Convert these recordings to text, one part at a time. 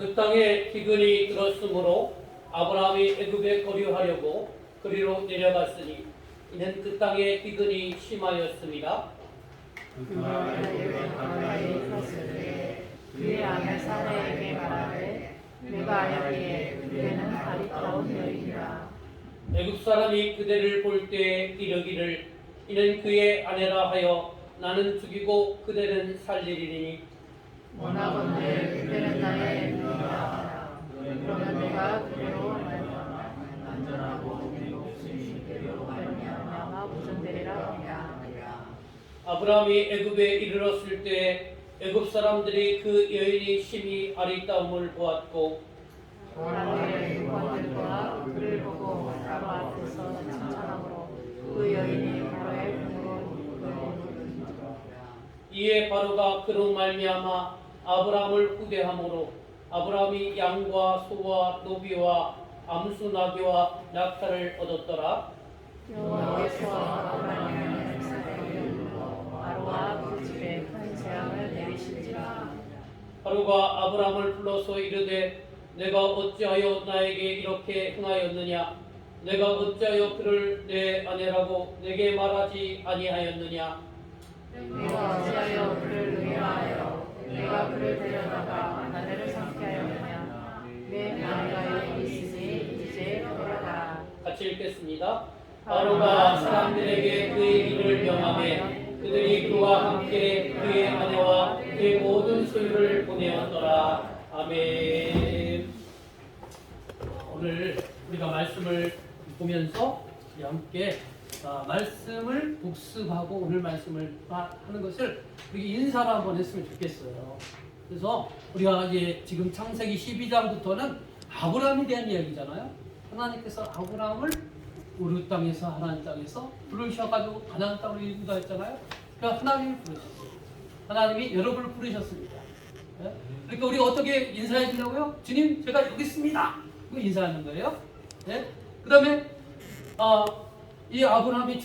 그 땅에 기근이 들었으므로 아브라함이 애굽에 거류하려고 그리로 내려갔으니 이는 그 땅에 기근이 심하였습니다. 그의 아내 사라에게 말하되 내가 알기에 그대는 아리따운 여인이라. 애굽 사람이 그대를 볼 때 이르기를 이는 그의 아내라 하여 나는 죽이고 그대는 살리리니 원하건대 그대는 나의 누이라. 그러면 내가 그대로 안전하고 내 목숨이 그대로 말미암아 보존되리라 하니라. 아브라함이 애굽에 이르렀을 때 애굽 사람들이 그 여인이 심히 아리따움을 보았고 아브라함의 누관들과 그를 보고 바로 앞에서 칭찬함으로 그 여인이 바로의 품으로 이에 바로가 그로 말미암아 아브라함을 후대함으로 아브라함이 양과 소와 노비와 암수 나귀와 낙타를 얻었더라. 여호와께서 아브라함의 바로와 그 집에 큰 재앙을 내리신지라. 바로가 아브라함을 불러서 이르되 내가 어찌하여 나에게 이렇게 행하였느냐? 내가 어찌하여 그를 내 아내라고 내게 말하지 아니하였느냐? 내가 어찌하여 그를 의뢰하여 내가 그를 데려다가 아내를 삼게 하였느냐. 내 아내가 여기 있으니 이제 돌아가. 같이 읽겠습니다. 바로가 사람들에게 그의 일을 명하매 그들이 그와 함께 그의 아내와 그의 모든 소유를 보내었더라. 아멘. 오늘 우리가 말씀을 보면서 우리 함께 말씀을 복습하고 오늘 말씀을 하는 것을 우리 인사를 한번 했으면 좋겠어요. 그래서 우리가 이제 지금 창세기 12장부터는 아브라함에 대한 이야기잖아요. 하나님께서 아브라함을 우르 땅에서 하나님 땅에서 부르셔가지고 가나안 땅으로 인도했잖아요. 그러니까 하나님이 부르셨어요. 하나님이 여러분을 부르셨습니다. 네? 그러니까 우리가 어떻게 인사해 주냐고요? 주님, 제가 여기 있습니다. 그 인사하는 거예요. 네? 그 다음에 이 아브라함이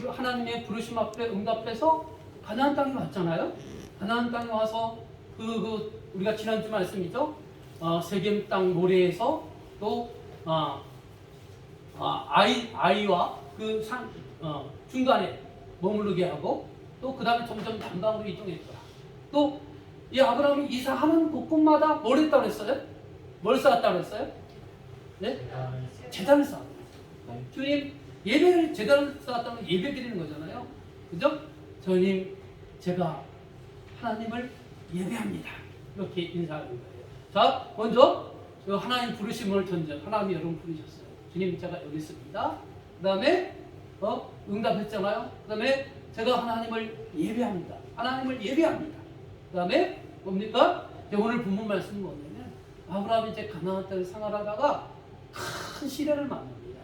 하나님의 부르심 앞에 응답해서 가나안 땅에 왔잖아요. 가나안 땅에 와서 우리가 지난주 말씀이죠. 세겜 땅 모래에서 또 아이와 그 중간에 머무르게 하고 또 그 다음에 점점 남방으로 이동했더라. 또 이 아브라함이 이사하는 곳곳마다 뭘 했다고 했어요? 뭘 쌓았다고 했어요? 네? 제단을 쌓았어요. 주님, 예배를 제단을 쌓았다면 예배 드리는 거잖아요. 그죠? 주님, 제가 하나님을 예배합니다. 이렇게 인사하는 거예요. 자, 먼저 하나님 부르심을 던져. 하나님이 여러분 부르셨어요. 주님, 제가 여기 있습니다. 그 다음에 응답했잖아요. 그 다음에 제가 하나님을 예배합니다. 하나님을 예배합니다. 그 다음에 뭡니까? 오늘 본문 말씀은 뭐냐면 아브라함이 이제 가나안 땅을 생활하다가 큰 시련을 만납니다.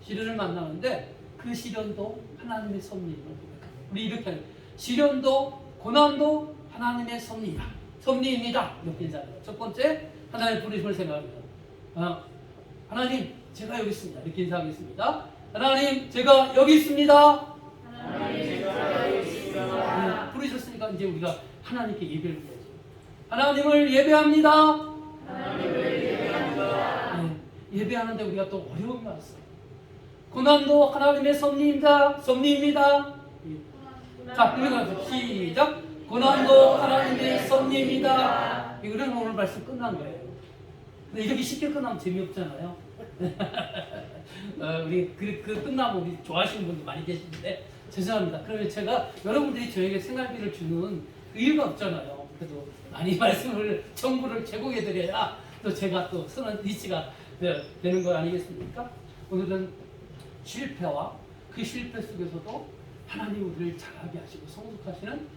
시련을 만나는데 그 시련도 하나님의 섭리를 고백합니다. 우리 이렇게 하는 시련도 고난도 하나님의 섭리입니다. 이렇게 인사해요. 첫 번째, 하나님의 부르심을 생각합니다. 하나님, 제가 여기 있습니다. 이렇게 인사하겠습니다. 하나님, 제가 여기 있습니다. 하나님, 제가 여기 있습니다. 부르셨으니까 이제 우리가 하나님께 예배를 드려야죠. 하나님을 예배합니다. 하나님을 예배합니다. 네, 예배하는데 우리가 또 어려움이 왔어요. 고난도 하나님의 섭리입니다. 자, 그러면 시작. 고난도 하나님의 섭리입니다. 이거는 오늘 말씀 끝난 거예요. 근데 이렇게 쉽게 끝나면 재미없잖아요. 우리 그 끝나면 우리 좋아하시는 분들 많이 계시는데 죄송합니다. 그러면 제가 여러분들이 저에게 생활비를 주는 이유가 없잖아요. 그래도 많이 말씀을 정보를 제공해드려야 또 제가 또 쓰는 리치가 되는 거 아니겠습니까? 오늘은 실패와 그 실패 속에서도 하나님 우리를 잘하게 하시고 성숙하시는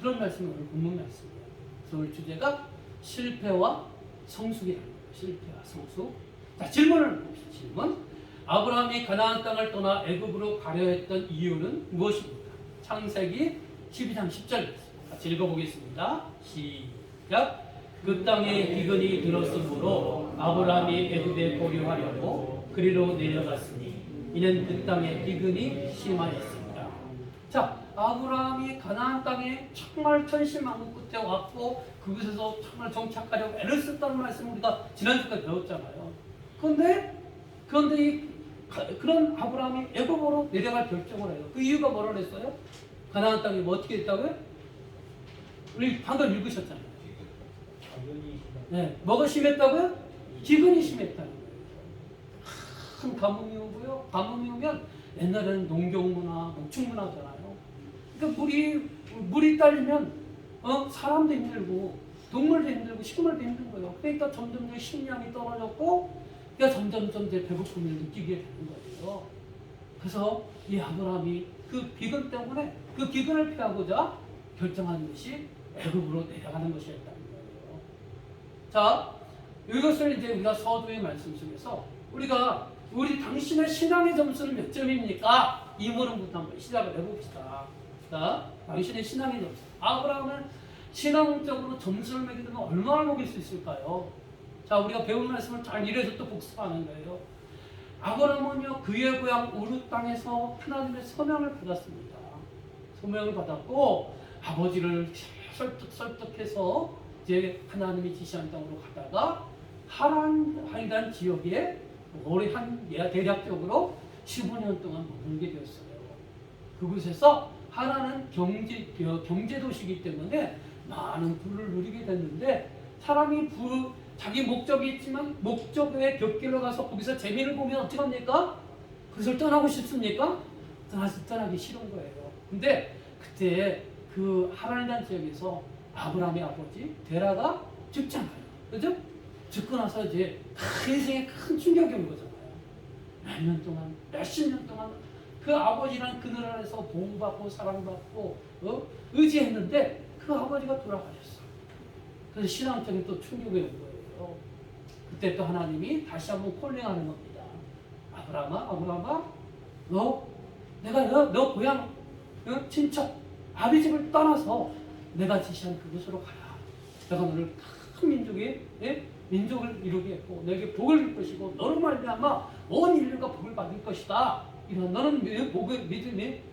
그런 말씀이 오늘 본문 말씀이에요. 그래서 오늘 주제가 실패와 성숙이라는 거예요. 실패와 성숙. 자, 질문을 봅시다. 질문. 아브라함이 가나안 땅을 떠나 애굽으로 가려 했던 이유는 무엇입니까? 창세기 12장 10절 같이 읽어보겠습니다. 시작. 그 땅에 기근이 들었으므로 아브라함이 애굽에 거류하려고 그리로 내려갔으니 이는 그 땅에 기근이 심하였습니다. 자, 아브라함이 가나안 땅에 정말 천신만고 끝에 왔고 그곳에서 정말 정착하려고 애를 썼다는 말씀을 우리가 지난주까지 배웠잖아요. 그런데 그런 아브라함이 애굽으로 내려갈 결정을 해요. 그 이유가 뭐라 그랬어요? 가나안 땅이 뭐 어떻게 됐다고요? 우리 방금 읽으셨잖아요. 네, 뭐가 심했다고요? 기근이 심했다는 거예요. 큰 가뭄이 오고요. 가뭄이 오면 옛날에는 농경문화, 농축문화잖아요. 그러니까 물이 딸리면 사람도 힘들고 동물도 힘들고 식물도 힘든 거예요. 그러니까 점점 식량이 떨어졌고 그러니까 점점 이제 배고픔을 느끼게 되는 거예요. 그래서 이 아브라함이 그 기근 때문에 그 기근을 피하고자 결정한 것이 애굽으로 내려가는 것이었다는 거예요. 자, 이것을 이제 우리가 서두의 말씀 속에서 우리 당신의 신앙의 점수는 몇 점입니까? 이 물음부터 한번 시작을 해봅시다. 자, 당신의 신앙의 점수. 아브라함은 신앙적으로 점수를 매기면 얼마나 먹일 수 있을까요? 자, 우리가 배운 말씀을 잘 이래서 또 복습하는 거예요. 아브라함은요, 그의 고향 우르 땅에서 하나님의 서명을 받았습니다. 서명을 받았고 아버지를 설득해서 이제 하나님이 지시한 땅으로 가다가 하란이라는 지역에 오래 대략적으로 15년 동안 머물게 되었어요. 그곳에서 하란은 경제 도시이기 때문에 많은 부를 누리게 됐는데 사람이 자기 목적이 있지만 목적의 곁길로 가서 거기서 재미를 보면 어떻게 합니까? 그것을 떠나고 싶습니까? 떠나기 싫은 거예요. 근데 그때 그 하란이라는 지역에서 아브라함의 아버지 데라가 죽잖아요. 그죠? 죽고 나서 이제 인생에 큰 충격이 온 거잖아요. 몇십 년 동안 그 아버지랑 그늘 안에서 보호받고 사랑받고 의지했는데 그 아버지가 돌아가셨어. 그래서 신앙적인 또 충격이 온 거예요. 그때 또 하나님이 다시 한번 콜링하는 겁니다. 아브라함아, 너 고향 친척 아비 집을 떠나서 내가 지시한 그곳으로 가라. 내가 너를 큰 민족을 이루게 했고 너에게 복을 줄 것이고 너로 말미암아 온 인류가 복을 받을 것이다. 너는 믿음의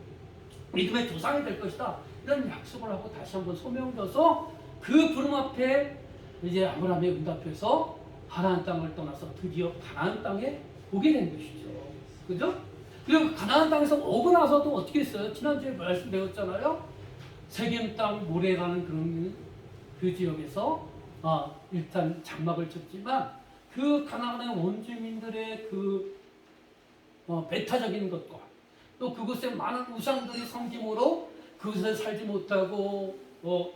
조상이 될 것이다. 이런 약속을 하고 다시 한번 소명줘서 그 부름 앞에 이제 아브라함의 응답해서 가나안 땅을 떠나서 드디어 가나안 땅에 오게 된 것이죠. 그죠? 그리고 가나안 땅에서 오고 나서도 어떻게 했어요? 지난주에 말씀 배웠잖아요. 세겜 땅 모레라는 그런 그 지역에서 일단 장막을 쳤지만 그 가나안의 원주민들의 그 배타적인 것과 또 그곳에 많은 우상들이 섬김으로 그곳에 살지 못하고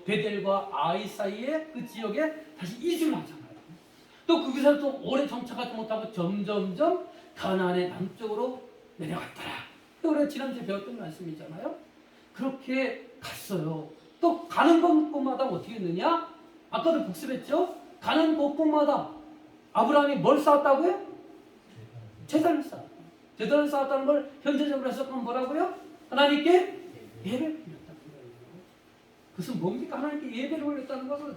베델과 아이 사이에 그 지역에 다시 이주를 하잖아요. 또 그곳에서 또 오래 정착하지 못하고 점점점 가나안의 남쪽으로 내려갔더라. 우리가 지난주에 배웠던 말씀이잖아요. 그렇게 갔어요. 또 가는 곳마다 어떻게 했느냐? 아까도 복습했죠? 가는 곳마다 아브라함이 뭘 쌓았다고요? 제단을 쌓았다. 제단을 쌓았다는 걸 현재적으로 해석하면 뭐라고요? 하나님께 예배를 올렸다는 거예요. 그것은 뭡니까? 하나님께 예배를 올렸다는 것은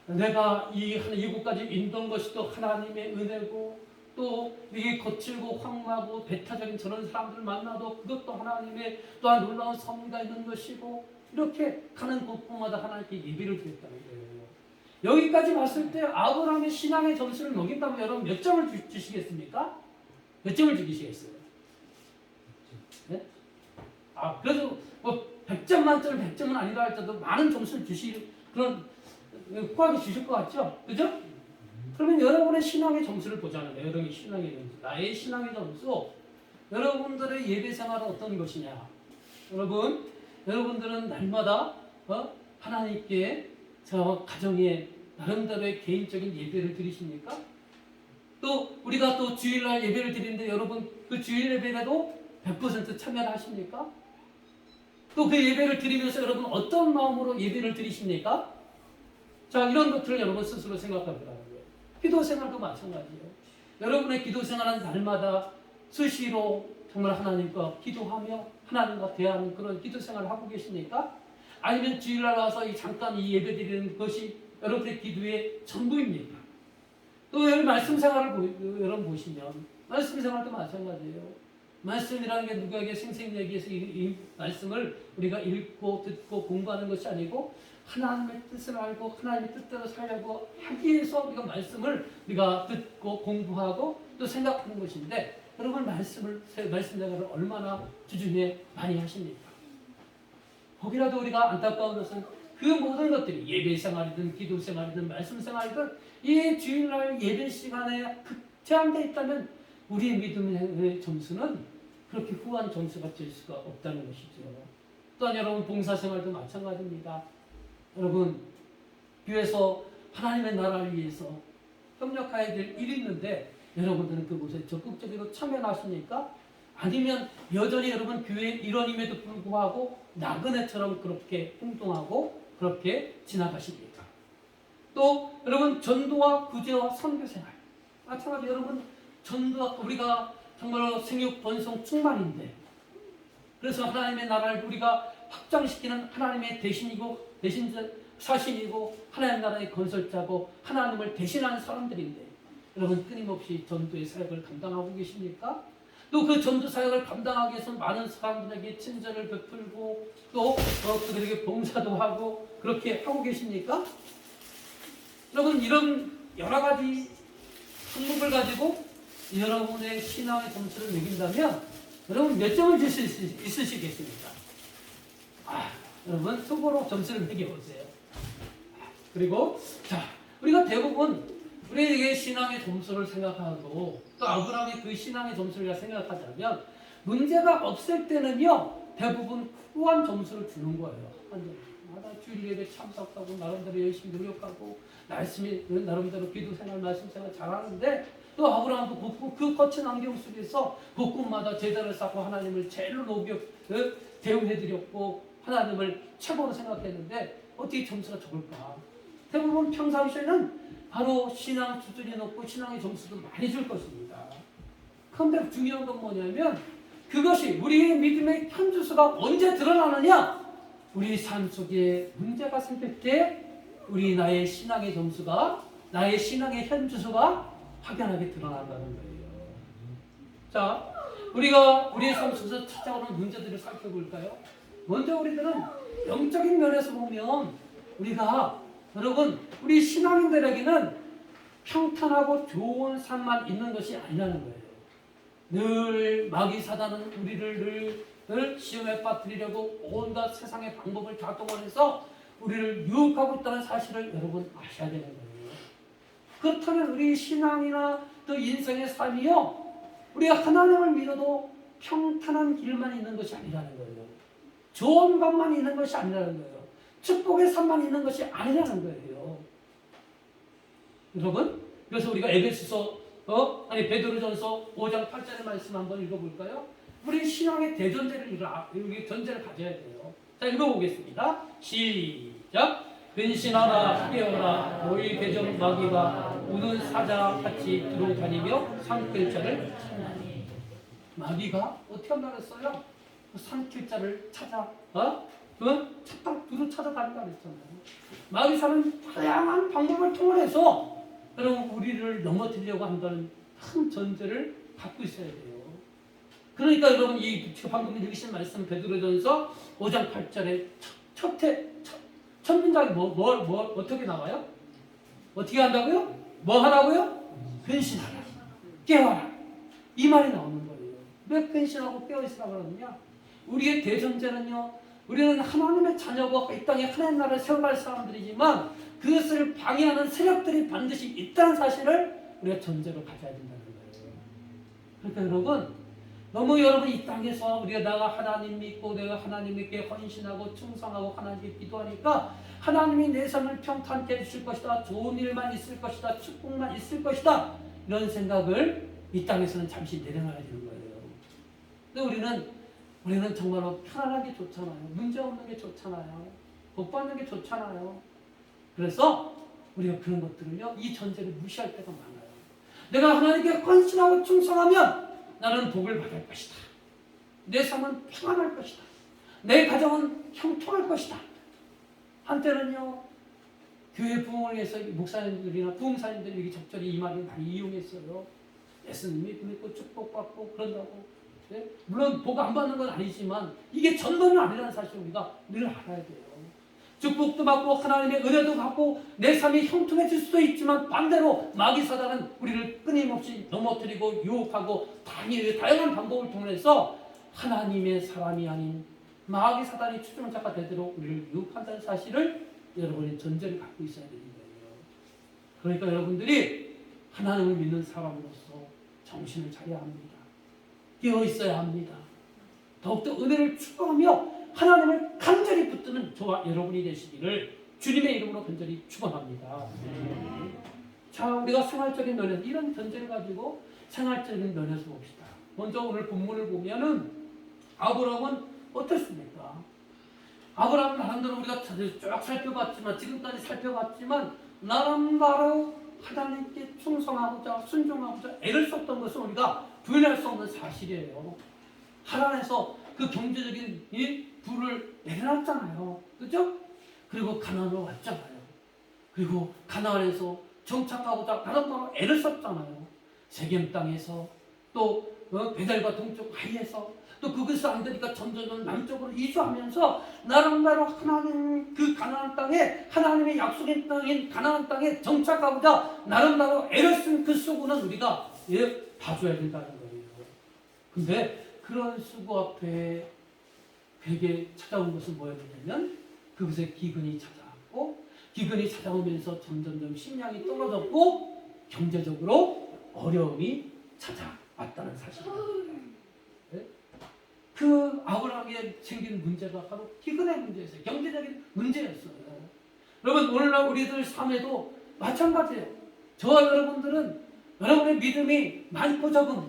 내가 이곳까지 인도한 것이 또 하나님의 은혜고 또 이게 거칠고 황마고 배타적인 저런 사람들을 만나도 그것도 하나님의 또한 놀라운 섭리가 있는 것이고 이렇게 가는 곳마다 하나님께 예배를 드렸다는 거예요. 여기까지 봤을 때 아브라함의 신앙의 점수를 먹인다면 여러분 몇 점을 주시겠습니까? 몇 점을 주시겠어요? 네? 그래도 뭐 100점 만점을 100점은 아니다 할지라도 많은 점수를 주실 그런 후하게 주실 것 같죠? 그죠? 그러면 여러분의 신앙의 점수를 보자는 거예요. 여러분의 신앙의 점수. 나의 신앙의 점수. 여러분들의 예배 생활은 어떤 것이냐? 여러분들은 날마다 하나님께 저 가정에 나름대로의 개인적인 예배를 드리십니까? 또 우리가 또 주일날 예배를 드리는데 여러분 그 주일 예배라도 100% 참여를 하십니까? 또 그 예배를 드리면서 여러분 어떤 마음으로 예배를 드리십니까? 자, 이런 것들을 여러분 스스로 생각하더라고요. 기도 생활도 마찬가지예요. 여러분의 기도 생활은 날마다 수시로 정말 하나님과 기도하며 하나님과 대하는 그런 기도 생활을 하고 계십니까? 아니면 주일날 와서 잠깐 이 예배 드리는 것이 여러분의 기도의 전부입니까? 또 여기 말씀 생활을 여러분 보시면 말씀 생활도 마찬가지예요. 말씀이라는 게 누구에게 생생내기에서 이 말씀을 우리가 읽고 듣고 공부하는 것이 아니고 하나님의 뜻을 알고 하나님의 뜻대로 살려고 하기 위해서 우리가 말씀을 우리가 듣고 공부하고 또 생각하는 것인데 여러분 말씀 생각을 얼마나 주중에 많이 하십니까? 혹이라도 우리가 안타까운 것은 그 모든 것들이 예배 생활이든 기도 생활이든 말씀 생활이든 이 주일날 예배 시간에 제한되어 있다면 우리의 믿음의 점수는 그렇게 후한 점수가 될 수가 없다는 것이죠. 또한 여러분 봉사생활도 마찬가지입니다. 여러분 교회에서 하나님의 나라를 위해서 협력해야 될 일이 있는데 여러분들은 그곳에 적극적으로 참여하십니까? 아니면 여전히 여러분 교회 일원임에도 불구하고 나그네처럼 그렇게 행동하고 그렇게 지나가십니까? 또 여러분 전도와 구제와 선교생활 마찬가지 여러분 전도와 우리가 정말로 생육 번성 충만인데 그래서 하나님의 나라를 우리가 확장시키는 하나님의 사신이고 하나님의 나라의 건설자고 하나님을 대신하는 사람들인데 여러분 끊임없이 전도의 사역을 감당하고 계십니까? 또 그 전도 사역을 감당하기 위해서 많은 사람들에게 친절을 베풀고 또 그들에게 봉사도 하고 그렇게 하고 계십니까? 여러분 이런 여러 가지 항목을 가지고 여러분의 신앙의 점수를 매긴다면 여러분 몇 점을 줄 수 있으시겠습니까? 여러분 속으로 점수를 매겨보세요. 그리고 자 우리가 대부분 우리에게 신앙의 점수를 생각하고 또 아브라함의 그 신앙의 점수를 생각하자면 문제가 없을 때는요 대부분 후한 점수를 주는 거예요. 주일 예배 참석하고 나름대로 열심히 노력하고 나름대로 기도 생활 말씀 생활 잘하는데 또 아브라함도 그 거친 환경 속에서 곳곳마다 제단을 쌓고 하나님을 제일로 대우해드렸고 하나님을 최고로 생각했는데 어떻게 점수가 적을까? 대부분 평상시에는 바로 신앙 수준이 높고 신앙의 점수도 많이 줄 것입니다. 그런데 중요한 건 뭐냐면 그것이 우리의 믿음의 현주소가 언제 드러나느냐? 우리 삶 속에 문제가 생길 때 나의 신앙의 점수가 나의 신앙의 현주소가 확연하게 드러난다는 거예요. 자, 우리가 우리의 삶 속에서 찾아오는 문제들을 살펴볼까요? 먼저 우리들은 영적인 면에서 보면 우리가 여러분 우리 신앙인들에게는 평탄하고 좋은 삶만 있는 것이 아니라는 거예요. 늘 마귀 사단은 우리를 늘 시험에 빠뜨리려고 온갖 세상의 방법을 작동해서 우리를 유혹하고 있다는 사실을 여러분 아셔야 되는 거예요. 그렇다면 우리 신앙이나 또 인생의 삶이요 우리가 하나님을 믿어도 평탄한 길만 있는 것이 아니라는 거예요. 좋은 것만 있는 것이 아니라는 거예요. 축복의 삶만 있는 것이 아니라는 거예요. 여러분, 그래서 우리가 에베소서 베드로전서 5장 8절의 말씀 한번 읽어볼까요? 우리 신앙의 대전제를 전제를 가져야 돼요. 자, 읽어보겠습니다. 시작. 근신하라 깨어라 너희 대적 마귀가 우는 사자 같이 들어다니며 산길자를 찾나니. 마귀가 어떻게 한다고 했어요? 그 산길자를 찾아 두루 찾아다닌다 그랬잖아요. 마귀사는 다양한 방법을 통해서 여러분 우리를 넘어뜨리려고 한다는 큰 전제를 갖고 있어야 돼요. 그러니까 여러분 이 방금 읽으신 말씀 베드로전서 5장 8절에 첫 문장이 어떻게 나와요? 어떻게 한다고요? 뭐 하라고요? 근신하라, 깨어라. 이 말이 나오는 거예요. 왜 근신하고 깨어있으라고 그러느냐? 우리의 대전제는요, 우리는 하나님의 자녀고 이 땅에 하나님 나라를 세워갈 사람들이지만 그것을 방해하는 세력들이 반드시 있다는 사실을 우리가 전제로 가져야 된다는 거예요. 그러니까 여러분, 너무 여러분 이 땅에서 내가 하나님 믿고 내가 하나님께 헌신하고 충성하고 하나님께 기도하니까 하나님이 내 삶을 평탄케 해주실 것이다, 좋은 일만 있을 것이다, 축복만 있을 것이다, 이런 생각을 이 땅에서는 잠시 내려놔야 되는 거예요. 근데 우리는 정말로 편안한 게 좋잖아요. 문제 없는 게 좋잖아요. 복 받는 게 좋잖아요. 그래서 우리가 그런 것들을요, 이 전제를 무시할 때가 많아요. 내가 하나님께 헌신하고 충성하면 나는 복을 받을 것이다. 내 삶은 평안할 것이다. 내 가정은 형통할 것이다. 한때는요, 교회 부흥을 위해서 목사님들이나 부흥사님들이 적절히 이 말을 많이 이용했어요. 예수님이 믿고 축복받고 그런다고. 예? 물론 복 안 받는 건 아니지만 이게 전부는 아니라는 사실을 우리가 늘 알아야 돼요. 축복도 받고 하나님의 은혜도 받고 내 삶이 형통해질 수도 있지만 반대로 마귀 사단은 우리를 끊임없이 넘어뜨리고 유혹하고 다양한 방법을 통해서 하나님의 사람이 아닌 마귀 사단이 추종자가 되도록 우리를 유혹한다는 사실을 여러분이 전제를 갖고 있어야 되는 거예요. 그러니까 여러분들이 하나님을 믿는 사람으로서 정신을 차려야 합니다. 깨어 있어야 합니다. 더욱더 은혜를 추구하며 하나님을 간절히 붙드는 저와 여러분이 되시기를 주님의 이름으로 간절히 축원합니다. 자, 우리가 생활적인 면에서 이런 전제를 가지고 생활적인 면에서 봅시다. 먼저 오늘 본문을 보면은 아브라함은 어떻습니까? 아브라함은 나름대로 우리가 쭉 살펴봤지만 지금까지 살펴봤지만 나름대로 하나님께 충성하고자 순종하고자 애를 썼던 것은 우리가 부인할 수 없는 사실이에요. 하나님께서 그 경제적인 이 부를 내려놨잖아요. 그죠? 그리고 가나안으로 왔잖아요. 그리고 가나안에서 정착하고자 나름대로 애를 썼잖아요. 세겜 땅에서 또 베델과 동쪽 아이에서 또 그것이 안 되니까 점점 남쪽으로 이주하면서 나름대로 하나님 그 가나안 땅에 하나님의 약속의 땅인 가나안 땅에 정착하고자 나름대로 애를 쓴 그 수고는 우리가 봐줘야 된다는 거예요. 근데 그런 수고 앞에 그에게 찾아온 것은 뭐였냐면 그것에 기근이 찾아왔고 기근이 찾아오면서 점점점 식량이 떨어졌고 경제적으로 어려움이 찾아왔다는 사실입니다. 네? 그 아브라함에게 생긴 문제가 바로 기근의 문제였어요. 경제적인 문제였어요. 여러분 오늘날 우리들 삶에도 마찬가지예요. 저와 여러분들은 여러분의 믿음이 많고 적은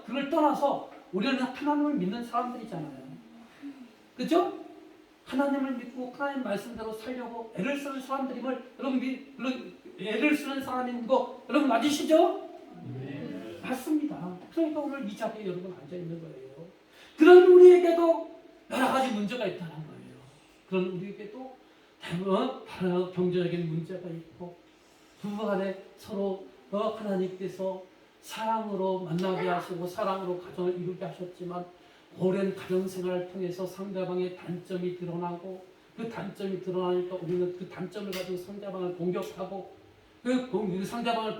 그걸 떠나서 우리는 하나님을 믿는 사람들이잖아요. 그죠? 하나님을 믿고 하나님 말씀대로 살려고 애를 쓰는 사람들임을 여러분 애를 쓰는 사람인 거 여러분 맞으시죠? 네. 맞습니다. 그러니까 오늘 이 자리에 여러분 앉아 있는 거예요. 그런 우리에게도 여러 가지 문제가 있다는 거예요. 그런 우리에게도 다른 경제적인 문제가 있고 부부간에 서로 하나님께서 사랑으로 만나게 하시고 사랑으로 가정을 이루게 하셨지만 오랜 가정생활을 통해서 상대방의 단점이 드러나고 그 단점이 드러나니까 우리는 그 단점을 가지고 상대방을 공격하고 그 상대방을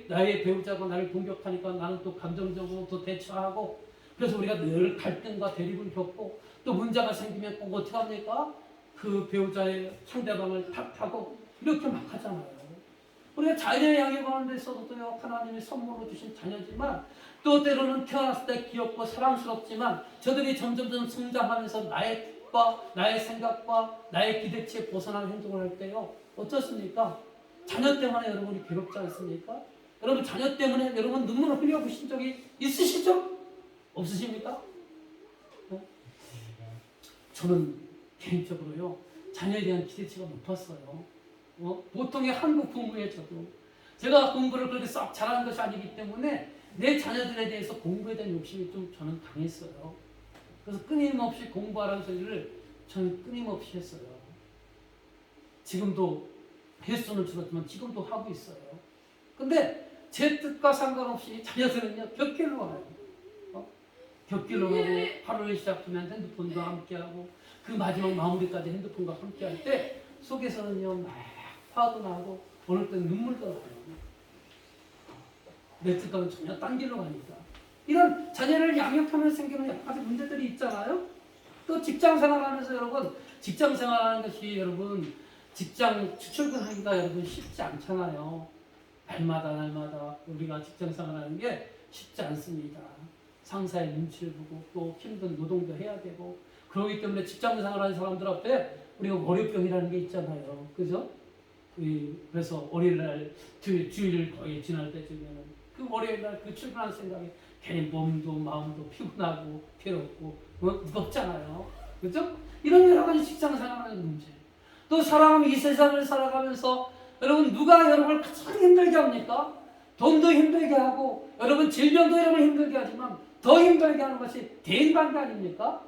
나의 배우자가 나를 공격하니까 나는 또 감정적으로 또 대처하고 그래서 우리가 늘 갈등과 대립을 겪고 또 문제가 생기면 꼭 어떻게 합니까? 그 배우자의 상대방을 탓하고 이렇게 막 하잖아요. 우리가 자녀의 양육하는 데 있어서도요, 하나님이 선물로 주신 자녀지만 또 때로는 태어났을 때 귀엽고 사랑스럽지만 저들이 점점 성장하면서 나의 뜻과 나의 생각과 나의 기대치에 벗어나는 행동을 할 때요, 어떻습니까? 자녀 때문에 여러분이 괴롭지 않습니까? 여러분 자녀 때문에 여러분 눈물을 흘려보신 적이 있으시죠? 없으십니까? 저는 개인적으로요, 자녀에 대한 기대치가 높았어요. 보통의 한국 부모의 저도 제가 공부를 그렇게 썩 잘하는 것이 아니기 때문에 내 자녀들에 대해서 공부에 대한 욕심이 좀 저는 강했어요. 그래서 끊임없이 공부하라는 소리를 저는 끊임없이 했어요. 지금도 횟수는 줄었지만 지금도 하고 있어요. 근데 제 뜻과 상관없이 자녀들은요 곁길로 와요. 곁길로 가고 하루를 시작하면 핸드폰과 함께하고 그 마지막 마무리까지 핸드폰과 함께할 때 속에서는요 막 화도 나고 어느 때는 눈물도 나요. 내 뜻과는 전혀 딴 길로 가니까. 이런 자녀를 양육하면서 생기는 여러 가지 문제들이 있잖아요. 또 직장 생활하면서 여러분 직장 생활하는 것이 여러분 직장 출근하기가 여러분 쉽지 않잖아요. 날마다 우리가 직장 생활하는 게 쉽지 않습니다. 상사의 눈치를 보고 또 힘든 노동도 해야 되고 그렇기 때문에 직장 생활하는 사람들 앞에 우리가 월요병이라는 게 있잖아요. 그죠? 그래서 월요일날 주일 거의 지날 때쯤에는 그 월요일날 그 출근하는 생각에 괜히 몸도 마음도 피곤하고 괴롭고 무겁잖아요. 그죠? 이런 여러 가지 직장 생활하는 문제. 또 사람은 이 세상을 살아가면서 여러분 누가 여러분을 가장 힘들게 합니까? 돈도 힘들게 하고 여러분 질병도 여러분 힘들게 하지만 더 힘들게 하는 것이 대인관계 아닙니까?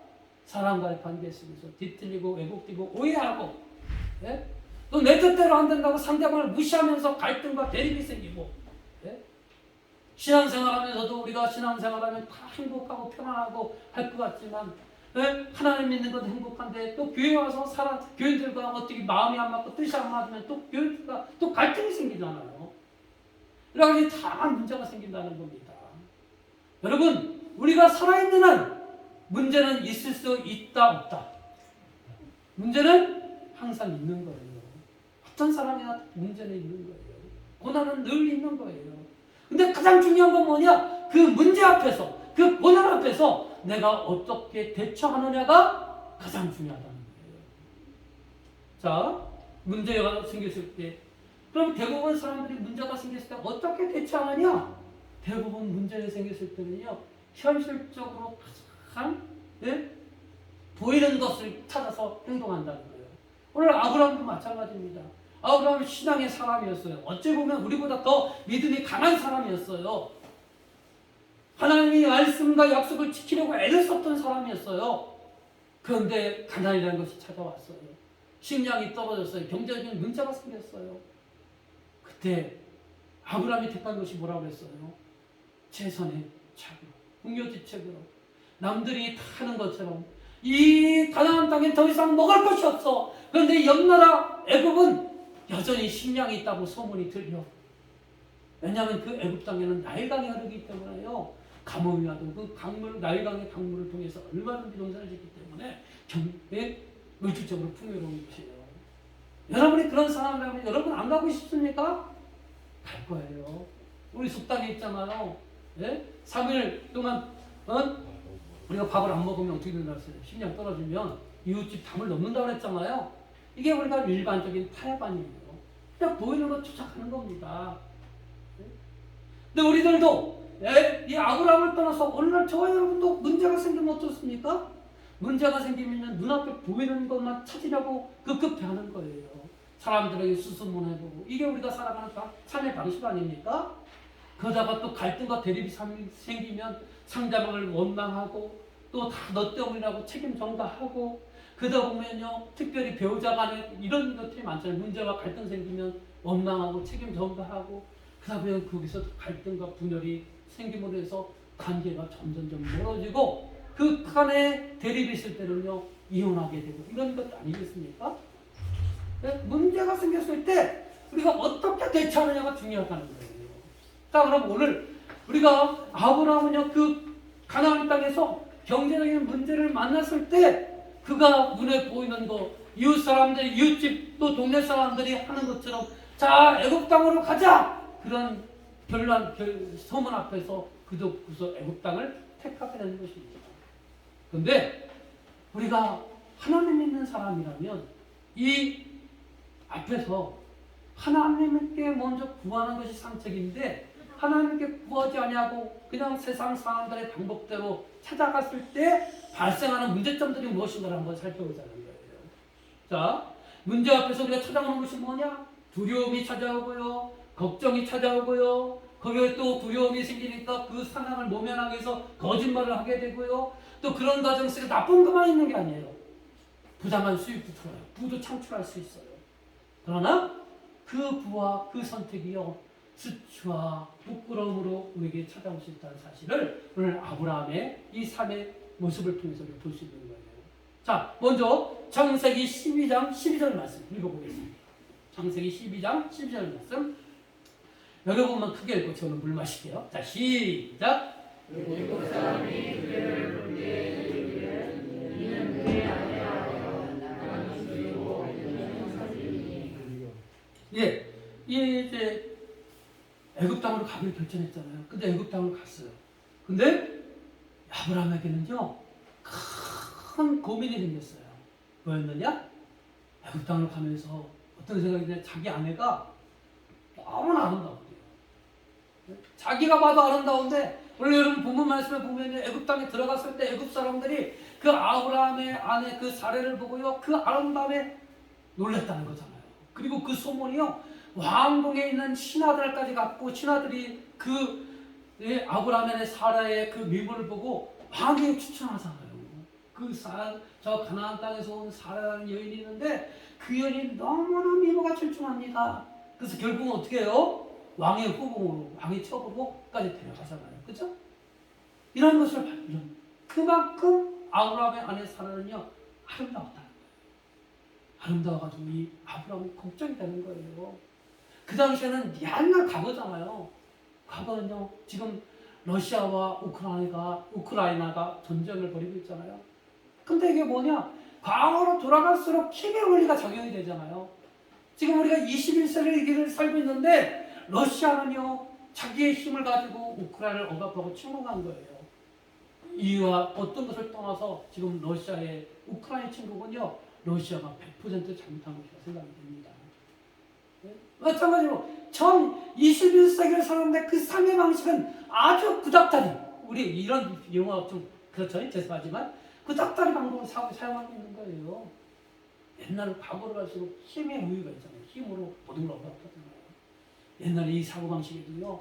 사람과의 관계 속에서 뒤틀리고 왜곡되고 오해하고 또 내 뜻대로 안 된다고 상대방을 무시하면서 갈등과 대립이 생기고 신앙생활하면서도 우리가 신앙생활하면 다 행복하고 평안하고 할 것 같지만 하나님 믿는 건 행복한데 또 교회 와서 교인들과 어떻게 마음이 안 맞고 뜻이 안 맞으면 또 교인들과 또 갈등이 생기잖아요. 그래서 다양한 문제가 생긴다는 겁니다. 여러분, 우리가 살아있는 한 문제는 있을 수 있다 없다. 문제는 항상 있는 거예요. 어떤 사람이나 문제는 있는 거예요. 고난은 늘 있는 거예요. 근데 가장 중요한 건 뭐냐? 그 문제 앞에서, 그 고난 앞에서 내가 어떻게 대처하느냐가 가장 중요하다는 거예요. 자, 문제가 생겼을 때, 그럼 대부분 사람들이 문제가 생겼을 때 어떻게 대처하느냐? 대부분 문제가 생겼을 때는요, 현실적으로 가장 보이는 것을 찾아서 행동한다는 거예요. 오늘 아브라함도 마찬가지입니다. 아브라함은 신앙의 사람이었어요. 어찌 보면 우리보다 더 믿음이 강한 사람이었어요. 하나님의 말씀과 약속을 지키려고 애를 썼던 사람이었어요. 그런데 가난이라는 것이 찾아왔어요. 식량이 떨어졌어요. 경제적인 문제가 생겼어요. 그때 아브라함이 택한 것이 뭐라고 했어요? 최선의 착으로, 궁여지책으로, 남들이 다 하는 것처럼 이 가나안 땅엔 더 이상 먹을 것이 없어. 그런데 옆나라 애굽은 여전히 식량이 있다고 소문이 들려. 왜냐하면 그 애굽 땅에는 나일강이 흐르기 때문에요. 가뭄이라도 그 강물, 나일강의 강물을 통해서 얼마든지 농사를 짓기 때문에 물질적으로 풍요로운 것이에요. 여러분이 그런 상황이라면 여러분 안 가고 싶습니까? 갈 거예요. 우리 속담이 있잖아요. 3일 동안 우리가 밥을 안 먹으면 어떻게 된다고요? 식량 떨어지면 이웃집 담을 넘는다고 그랬잖아요. 이게 우리가 일반적인 타협안이에요. 그냥 보이는 거 쫓아가는 겁니다. 근데 우리들도 이 아브라함을 떠나서 오늘날 저와 여러분도 문제가 생기면 어떻습니까? 문제가 생기면 눈앞에 보이는 것만 찾으려고 급급해하는 거예요. 사람들에게 수소문해보고 이게 우리가 살아가는 삶의 방식 아닙니까? 그러다가 또 갈등과 대립이 생기면 상대방을 원망하고 또 다 너 때문이라고 책임 전가하고 그러다 보면요 특별히 배우자 간에 이런 것들이 많잖아요. 문제와 갈등 생기면 원망하고 책임 전가하고 그러다 보면 거기서 갈등과 분열이 생김으로 해서 관계가 점점점 멀어지고 그 간에 대립이 있을 때는요 이혼하게 되고 이런 것 아니겠습니까? 문제가 생겼을 때 우리가 어떻게 대처하느냐가 중요하다는 거예요. 자, 그럼 오늘 우리가 아브라함은요 그 가나안 땅에서 경제적인 문제를 만났을 때 그가 눈에 보이는 거 이웃 사람들, 이웃집 또 동네 사람들이 하는 것처럼 자 애굽 땅으로 가자 그런 소문 앞에서 그저 애굽 땅을 택하게 되는 것입니다. 그런데 우리가 하나님 믿는 사람이라면 이 앞에서 하나님께 먼저 구하는 것이 상책인데 하나님께 구하지 아니하고 그냥 세상 사람들의 방법대로 찾아갔을 때 발생하는 문제점들이 무엇인가를 한번 살펴보자는 거예요. 자, 문제 앞에서 우리가 찾아오는 것이 뭐냐? 두려움이 찾아오고요. 걱정이 찾아오고요. 거기에 또 두려움이 생기니까 그 상황을 모면하기 위해서 거짓말을 하게 되고요. 또 그런 과정 속에 나쁜 것만 있는 게 아니에요. 부당한 수익도 들어요. 부도 창출할 수 있어요. 그러나 그 부와 그 선택이요. 수치와 부끄러움으로 우리에게 찾아올 수 있다는 사실을 오늘 아브라함의 이 삶의 모습을 통해서 볼 수 있는 거예요. 자, 먼저 창세기 12장 12절 말씀 읽어보겠습니다. 창세기 12장 12절 말씀 여러분만 크게 읽고 저는 물 마실게요. 자, 시작! 일곱 사람이 그를 물게 이르기를 이는 그의 아내하여 나는 죽이고 이는 사지니. 예, 이제 애굽 땅으로 가기로 결정했잖아요. 근데 애굽 땅을 갔어요. 근데 아브라함에게는요 큰 고민이 생겼어요. 뭐였느냐? 애굽 땅을 가면서 어떤 생각이 드냐? 자기 아내가 너무나 아름다웠대요. 자기가 봐도 아름다운데 원래 여러분 본문 말씀에 보면 애굽 땅에 들어갔을 때 애굽 사람들이 그 아브라함의 아내 그 사례를 보고요 그 아름다움에 놀랐다는 거잖아요. 그리고 그 소문이요 왕궁에 있는 신하들까지 갔고 신하들이 그 아브라함의 사라의 그 미모를 보고 왕에게 추천하잖아요. 저 가나안 땅에서 온 사라라는 여인이 있는데 그 여인이 너무나 미모가 출중합니다. 그래서 결국은 어떻게 해요? 왕의 후궁으로, 왕의 첩으로까지 데려가잖아요. 그죠? 이런 것을 봐요. 그만큼 아브라함의 아내 사라는요, 아름다웠다는 거예요. 아름다워가지고 이 아브라함이 걱정이 되는 거예요. 그 당시에는 옛날 과거잖아요. 과거는요, 지금 러시아와 우크라이나가 전쟁을 벌이고 있잖아요. 근데 이게 뭐냐? 과거로 돌아갈수록 힘의 원리가 작용이 되잖아요. 지금 우리가 21세기를 살고 있는데 러시아는요, 자기의 힘을 가지고 우크라이나를 억압하고 침공한 거예요. 이유와 어떤 것을 떠나서 지금 러시아의 우크라이나 침공은요, 러시아가 100% 잘못한 것이라고 생각이 됩니다. 네? 마찬가지로 전 21세기를 사는데 그 삶의 방식은 아주 구닥다리, 우리 이런 용어가 좀 그렇죠? 죄송하지만 구닥다리 방법을 사용하고 있는 거예요. 옛날에 과거로 갈수록 힘의 우위가 있잖아요. 힘으로 모든 걸 억압하잖아요. 옛날에 이 사고방식에도요,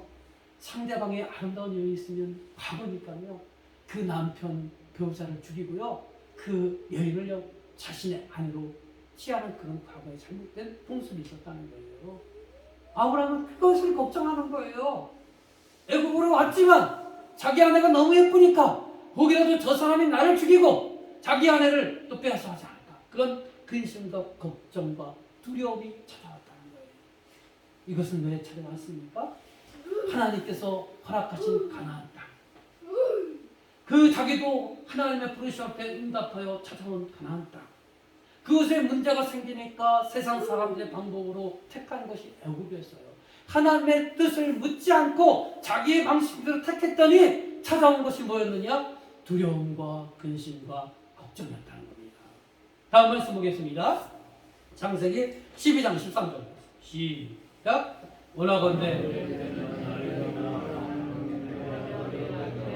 상대방의 아름다운 여인이 있으면 과거니까요, 그 남편 배우자를 죽이고요, 그 여인을요 자신의 아내로 취하는 그런 과거의 잘못된 풍습이 있었다는 거예요. 아브라함은 그것을 걱정하는 거예요. 애국으로 왔지만 자기 아내가 너무 예쁘니까 혹이라도 저 사람이 나를 죽이고 자기 아내를 또 빼앗아 하지 않을까, 그런 근심과 걱정과 두려움이 찾아왔다는 거예요. 이것은 왜 찾아왔습니까? 하나님께서 허락하신 가나안 땅, 그 자기도 하나님의 부르심 앞에 응답하여 찾아온 가나안 땅, 그것에 문제가 생기니까 세상 사람들의 방법으로 택한 것이 애굽이었어요. 하나님의 뜻을 묻지 않고 자기의 방식대로 택했더니 찾아온 것이 뭐였느냐? 두려움과 근심과 걱정이었다는 겁니다. 다음 말씀 보겠습니다. 창세기 12장 13절 시작. 원하건대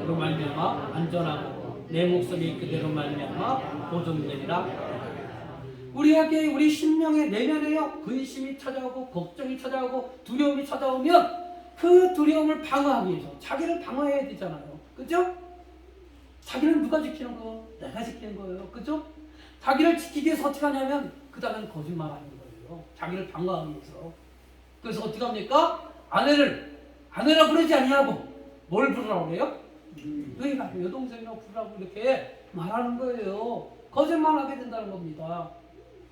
그로 말미암아 안전하고 내 목숨이 그대로 말미암아 보존되리라. 우리에게 우리 심령의 내면에요, 근심이 찾아오고 걱정이 찾아오고 두려움이 찾아오면 그 두려움을 방어하기 위해서 자기를 방어해야 되잖아요. 그죠? 자기를 누가 지키는 거예요? 내가 지키는 거예요. 그죠? 자기를 지키기 위해서 어떻게 하냐면 그 다음엔 거짓말하는 거예요. 자기를 방어하기 위해서. 그래서 어떻게 합니까? 아내라 부르지 아니하고 뭘 부르라고 그래요? 너희가 여동생이라고 부르라고 이렇게 말하는 거예요. 거짓말하게 된다는 겁니다.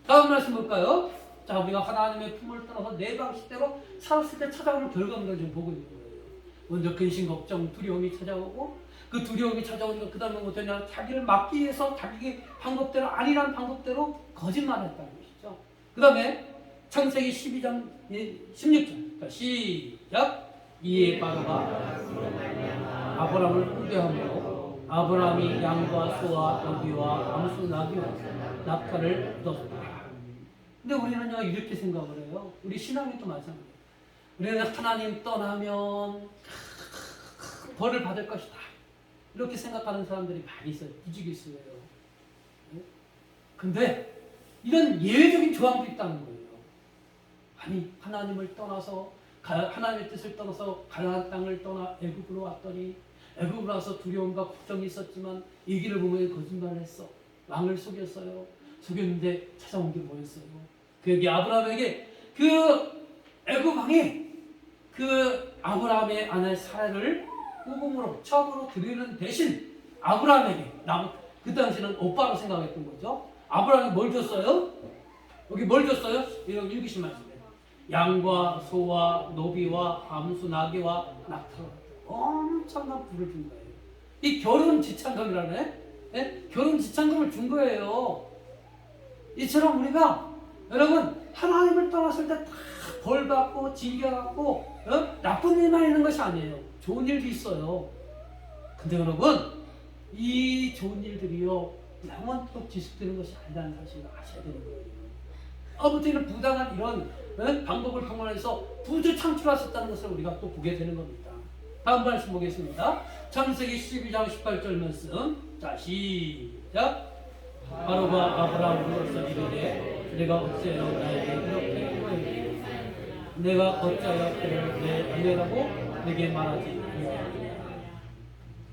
다음 말씀 볼까요? 자, 우리가 하나님의 품을 떠나서 내 방식대로 살았을 때 찾아오는 결과물을 좀 보고 있는 거예요. 먼저 근심, 걱정, 두려움이 찾아오고, 그 두려움이 찾아오니까 그 다음에 뭐 되냐? 자기를 막기 위해서 자기 방법대로, 아니란 방법대로 거짓말했다는 것이죠. 그 다음에 창세기 12장 16절. 자, 시작. 이에 바로가 아브라함을 후대하므로 아브라함이 양과 소와 너비와 암수 나귀와 낙타를 얻었다. 근데 우리는요, 이렇게 생각을 해요. 우리 신앙에도 마찬가지예요. 우리는 하나님 떠나면 벌을 받을 것이다, 이렇게 생각하는 사람들이 많이 있어요. 부지기수예요. 근데 이런 예외적인 조항도 있다는 거예요. 아니, 하나님을 떠나서, 하나님의 뜻을 떠나서 가나안 땅을 떠나 애굽으로 왔더니 애굽으로 와서 두려움과 걱정이 있었지만 이 길을 보면 거짓말을 했어. 왕을 속였어요. 속였는데 찾아온 게 뭐였어요? 그 여기 아브라함에게 그 애굽 왕이 그 아브라함의 아내 사라를 후궁으로 첩으로 드리는 대신 아브라함에게, 그 당시는 오빠로 생각했던 거죠. 아브라함이 뭘 줬어요? 여기 뭘 줬어요? 이거 읽으신 말씀이에요. 양과 소와 노비와 암수 나귀와 낙타로 엄청난 부를 준 거예요. 이 결혼 지참금이라네. 네? 결혼 지참금을 준 거예요. 이처럼 우리가 여러분 하나님을 떠났을 때 다 벌 받고 징계받고 나쁜 일만 있는 것이 아니에요. 좋은 일도 있어요. 근데 여러분 이 좋은 일들이요 영원토록 지속되는 것이 아니라는 사실을 아셔야 되는 거예요. 아무튼 부당한 이런 방법을 동원해서 부주 창출하셨다는 것을 우리가 또 보게 되는 겁니다. 다음 말씀 보겠습니다. 창세기 12장 18절 말씀. 자, 시작. 바로가 아브라함으로서 이르되 내가 어찌하여 나에게 이렇게 행하였느냐? 내가 어찌하여 그를 내 아내라고 내게 말하지 아니하느냐?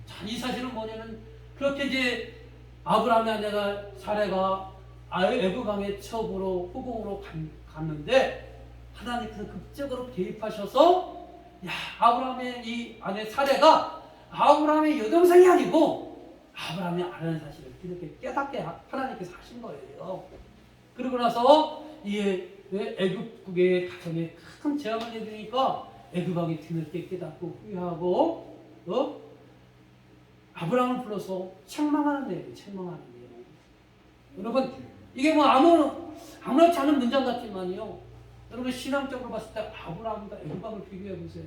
자, 이 사실은 뭐냐면 그렇게 이제 아브라함의 아내가 사레가 애굽 왕의 첩으로 후궁으로 갔는데 하나님께서 극적으로 개입하셔서 야, 아브라함의 이 아내 사레가 아브라함의 여동생이 아니고 아브라함이 아는 사실을 이렇게 깨닫게 하나님께서 하신 거예요. 그러고 나서 이 애굽국의 가정에 큰 재앙을 내리니까 애굽 왕이 뒤늦게 깨닫고 후회하고 아브라함을 불러서 책망하는 내용, 책망하는 내용. 여러분, 이게 뭐 아무렇지 않은 문장 같지만요. 여러분, 신앙적으로 봤을 때 아브라함과 애굽 왕을 비교해 보세요.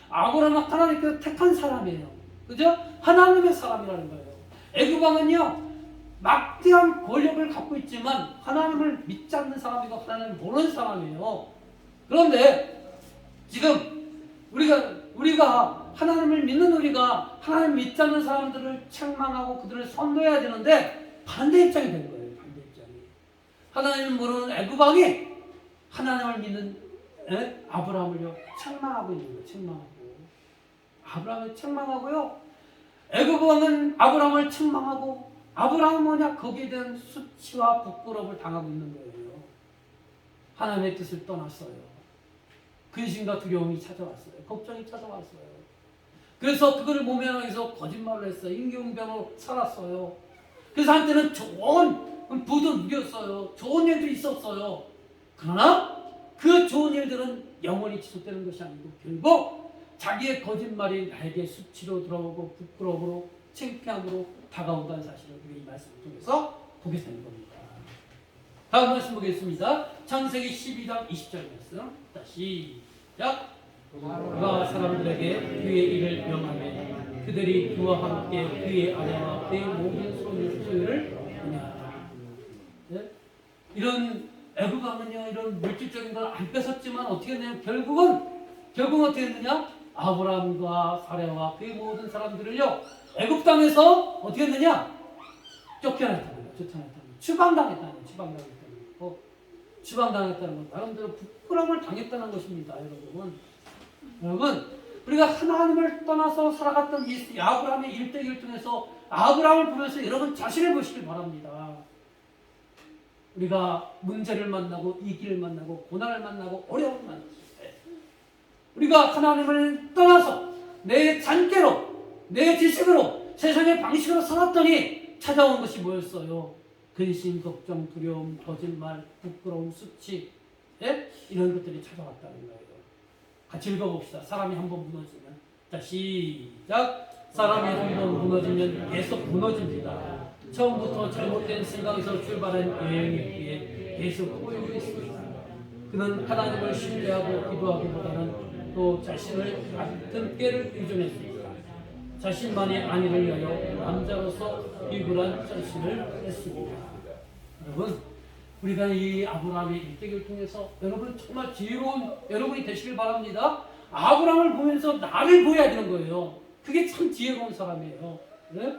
아브라함은 하나님께서 택한 사람이에요. 그죠? 하나님의 사람이라는 거예요. 애굽 왕은요, 막대한 권력을 갖고 있지만 하나님을 믿지 않는 사람이고 하나님을 모르는 사람이에요. 그런데 지금 우리가 하나님을 믿는 우리가 하나님 믿지 않는 사람들을 책망하고 그들을 선도해야 되는데 반대 입장이 된 거예요. 반대 입장이. 하나님을 모르는 애굽 왕이 하나님을 믿는 아브라함을요 책망하고 있는 거예요. 책망하고 아브라함을 책망하고요. 애굽 왕은 아브라함을 책망하고 아브라함은 뭐냐? 거기에 대한 수치와 부끄러움을 당하고 있는 거예요. 하나님의 뜻을 떠났어요. 근심과 두려움이 찾아왔어요. 걱정이 찾아왔어요. 그래서 그거를 모면하기 위해서 거짓말을 했어요. 임기응변으로 살았어요. 그래서 한때는 좋은 부도 누렸어요. 좋은 일도 있었어요. 그러나 그 좋은 일들은 영원히 지속되는 것이 아니고 결국 자기의 거짓말이 나에게 수치로 들어오고 부끄러움으로 창피함으로 다가온다는 사실을 우리가 이 말씀을 통해서 보게 되는 겁니다. 다음 말씀 보겠습니다. 창세기 12장 20절 말씀. 시작. 그가 사람들에게 그의 일을 명하매 그들이 그와 함께 그의 아내와 그의 모든 소유를 분양하라. 네? 이런 애굽 왕은요, 이런 물질적인 걸 안 뺏었지만 어떻게 했냐면 결국은 어떻게 했느냐? 아브라함과 사레와 그의 모든 사람들을요 애굽 땅에서 어떻게 했느냐? 쫓겨났다는 거예요. 쫓겨났다는 거예요. 추방당했다는 거예요. 추방당했다는 건 나름대로 부끄러움을 당했다는 것입니다. 여러분, 우리가 하나님을 떠나서 살아갔던 이 아브라함의 일대기를 통해서 아브라함을 보면서 여러분 자신을 보시길 바랍니다. 우리가 문제를 만나고 위기를 만나고 고난을 만나고 어려움을 만났을 때 우리가 하나님을 떠나서 내 잔꾀로 내 지식으로 세상의 방식으로 살았더니 찾아온 것이 뭐였어요? 근심, 걱정, 두려움, 거짓말, 부끄러움, 수치, 이런 것들이 찾아왔다는 거예요. 같이 읽어봅시다. 사람이 한번 무너지면, 자 시작. 사람이 한번 무너지면 계속 무너집니다. 처음부터 잘못된 생각에서 출발한 여행이기에 계속 꼬이고 있습니다. 그는 하나님을 신뢰하고 기도하기보다는 또 자신을 같은 꾀를 의존했습니다. 자신만의 안위를 위하여 남자로서 비굴한 절신을 했습니다. 여러분, 우리가 이 아브라함의 일대기를 통해서 여러분 정말 지혜로운 여러분이 되시길 바랍니다. 아브라함을 보면서 나를 보여야 되는 거예요. 그게 참 지혜로운 사람이에요. 네?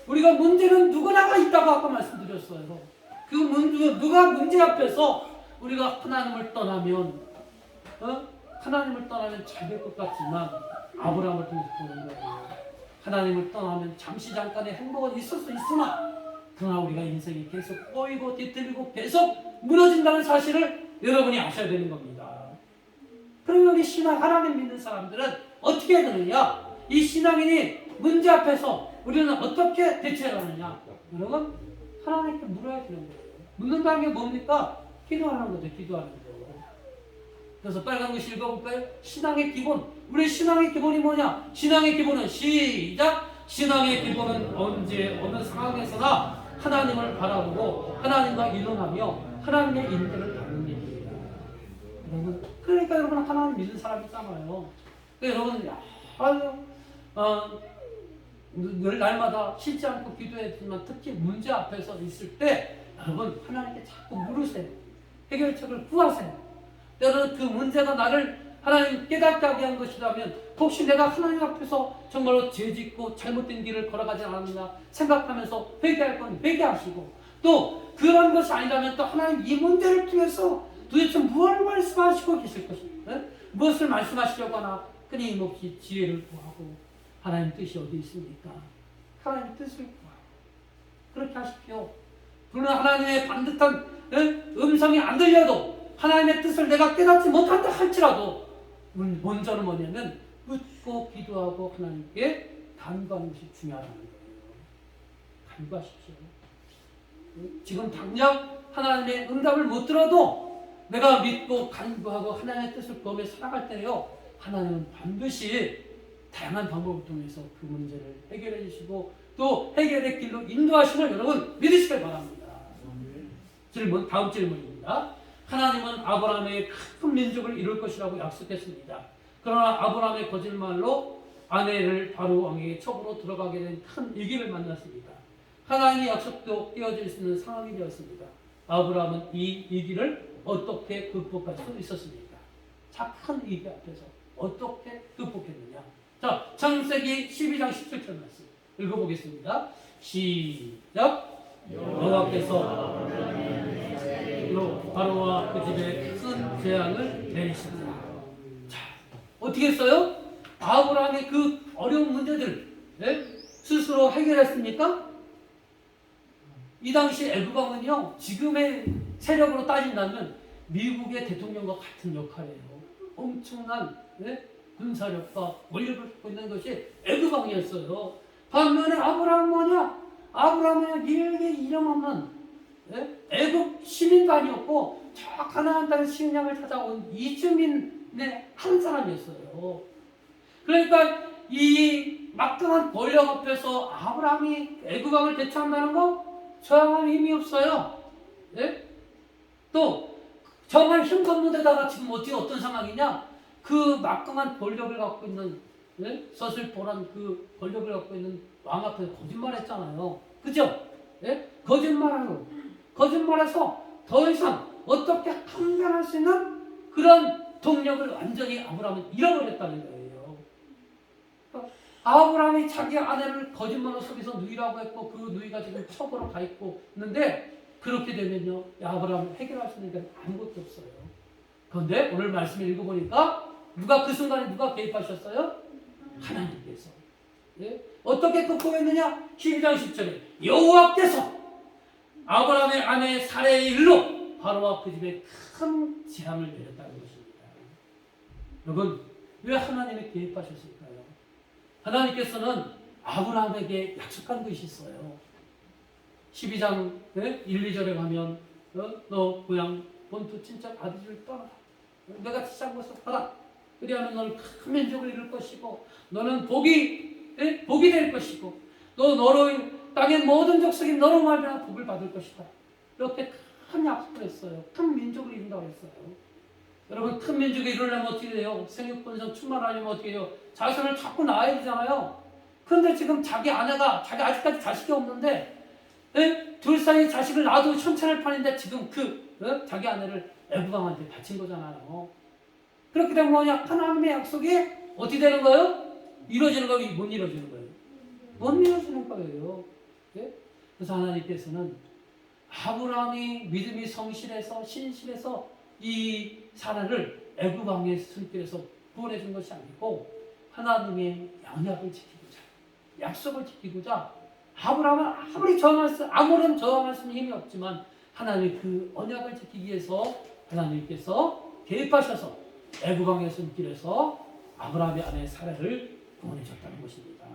우리가 문제는 누구나가 있다고 아까 말씀드렸어요. 누가 문제 앞에서 우리가 하나님을 떠나면 잘 될 것 같지만 아브라함을 통해서 보는 거예요. 하나님을 떠나면 잠깐의 행복은 있을 수 있으나 그러나 우리가 인생이 계속 꼬이고 뒤틀리고 계속 무너진다는 사실을 여러분이 아셔야 되는 겁니다. 그러면 우리 하나님 믿는 사람들은 어떻게 해야 되느냐? 이 신앙인이 문제 앞에서 우리는 어떻게 대처해야 하느냐? 여러분, 하나님께 물어야 되는 거예요. 묻는다는 게 뭡니까? 기도하는 거죠. 기도하는 거. 그래서 빨간 글씨 읽어볼까요? 신앙의 기본. 우리 신앙의 기본이 뭐냐? 신앙의 기본은 시작! 신앙의 기본은 언제 어느 상황에서나 하나님을 바라보고 하나님과 일어나며 하나님의 인도를 받는 일입니다. 여러분, 그러니까 여러분 하나님 믿는 사람이잖아요. 그러니까 여러분 늘 날마다 쉬지 않고 기도했지만 특히 문제 앞에서 있을 때 여러분 하나님께 자꾸 물으세요. 해결책을 구하세요. 때로는 그 문제가 나를 하나님 깨닫게 하게 한 것이라면 혹시 내가 하나님 앞에서 정말로 죄짓고 잘못된 길을 걸어가지 않았느냐 생각하면서 회개할 건 회개하시고 또 그런 것이 아니라면 또 하나님 이 문제를 통해서 도대체 무엇을 말씀하시고 계실 것인가? 무엇을 말씀하시려고 하나 끊임없이 지혜를 구하고 하나님 뜻이 어디 있습니까? 하나님 뜻을 구하고 그렇게 하십시오. 물론 하나님의 반듯한 음성이 안 들려도 하나님의 뜻을 내가 깨닫지 못한다 할지라도 먼저는 뭐냐면 묻고 기도하고 하나님께 간구하는 것이 중요하다는 거예요. 간구하십시오. 지금 당장 하나님의 응답을 못 들어도 내가 믿고 간구하고 하나님의 뜻을 구하며 살아갈 때요, 하나님은 반드시 다양한 방법을 통해서 그 문제를 해결해 주시고 또 해결의 길로 인도하심을 여러분 믿으시길 바랍니다. 다음 질문입니다. 하나님은 아브라함의 큰 민족을 이룰 것이라고 약속했습니다. 그러나 아브라함의 거짓말로 아내를 바로 왕에게 첩으로 들어가게 된 큰 위기를 만났습니다. 하나님의 약속도 깨어질 수 있는 상황이 되었습니다. 아브라함은 이 위기를 어떻게 극복할 수 있었습니까? 큰 위기 앞에서 어떻게 극복했느냐? 자, 창세기 12장 17절 말씀 읽어보겠습니다. 시작. 여호와께서 바로와 그 집에 큰 재앙을 내리십니다. 자, 어떻게 했어요? 아브라함의 그 어려운 문제들 스스로 해결했습니까? 이 당시 애굽왕은요, 지금의 세력으로 따진다면 미국의 대통령과 같은 역할이에요. 엄청난 군사력과 권력을 갖고 있는 것이 애굽왕이었어요. 반면에 아브라함 뭐냐? 아브라함은 일개 이름 없는 애굽 시민도 아니었고 저 가나안 땅 식량을 찾아온 이주민의 한 사람이었어요. 그러니까 이 막강한 권력 앞에서 아브라함이 애굽 왕을 대처한다는 거 저항할 힘이 없어요. 또 정말 힘없는 데다가 지금 어떤 상황이냐? 그 막강한 권력을 갖고 있는 서슬보란 그 권력을 갖고 있는 왕 앞에 거짓말했잖아요. 그죠? 거짓말해서 더 이상 어떻게 항변할 수 있는 그런 동력을 완전히 아브라함은 잃어버렸다는 거예요. 아브라함이 자기 아내를 거짓말로 속여서 누이라고 했고 그 누이가 지금 첩으로 가 있는데 그렇게 되면요, 아브라함을 해결할 수 있는 게 아무것도 없어요. 그런데 오늘 말씀을 읽어보니까 그 순간에 누가 개입하셨어요? 하나님께서. 어떻게 극복했느냐? 12장 10절에 여호와께서 아브라함의 아내 사레의 일로 바로와 그 집에 큰 재앙을 내렸다는 것입니다. 여러분, 왜 하나님이 개입하셨을까요? 하나님께서는 아브라함에게 약속한 것이 있어요. 12장 1, 2절에 가면 너 고향 본토 친척 아들을 떠나 내가 지시한 것을 하라. 그리하면 너는 큰 민족을 이룰 것이고 너는 복이 될 것이고 너로 땅의 모든 족속이 너로 말미암아 복을 받을 것이다. 이렇게 큰 약속을 했어요. 큰 민족을 이룬다고 했어요. 여러분, 큰 민족을 이루려면 어떻게 돼요? 생육번성 충만하려면 어떻게 해요? 자손을 자꾸 낳아야 되잖아요. 그런데 지금 자기 아내가 아직까지 자식이 없는데 둘 사이에 자식을 낳아도 천천할 판인데 지금 자기 아내를 애굽왕한테 바친 거잖아요. 그렇게 되면 뭐냐? 하나님의 약속이 어떻게 되는 거예요? 이루어지는 거예요? 못 이루어지는 거예요? 못 이루어지는 거예요. 그래서 하나님께서는 아브라함이 믿음이 성실해서 신실해서 이 사라를 애굽 왕의 손길에서 구원해 준 것이 아니고 하나님의 언약을 지키고자, 약속을 지키고자 아브라함은 아무런 저항할 수 있는 힘이 없지만 하나님의 그 언약을 지키기 위해서 하나님께서 개입하셔서 애굽 왕의 손길에서 아브라함의 아내 사라를 구원해 줬다는 것입니다.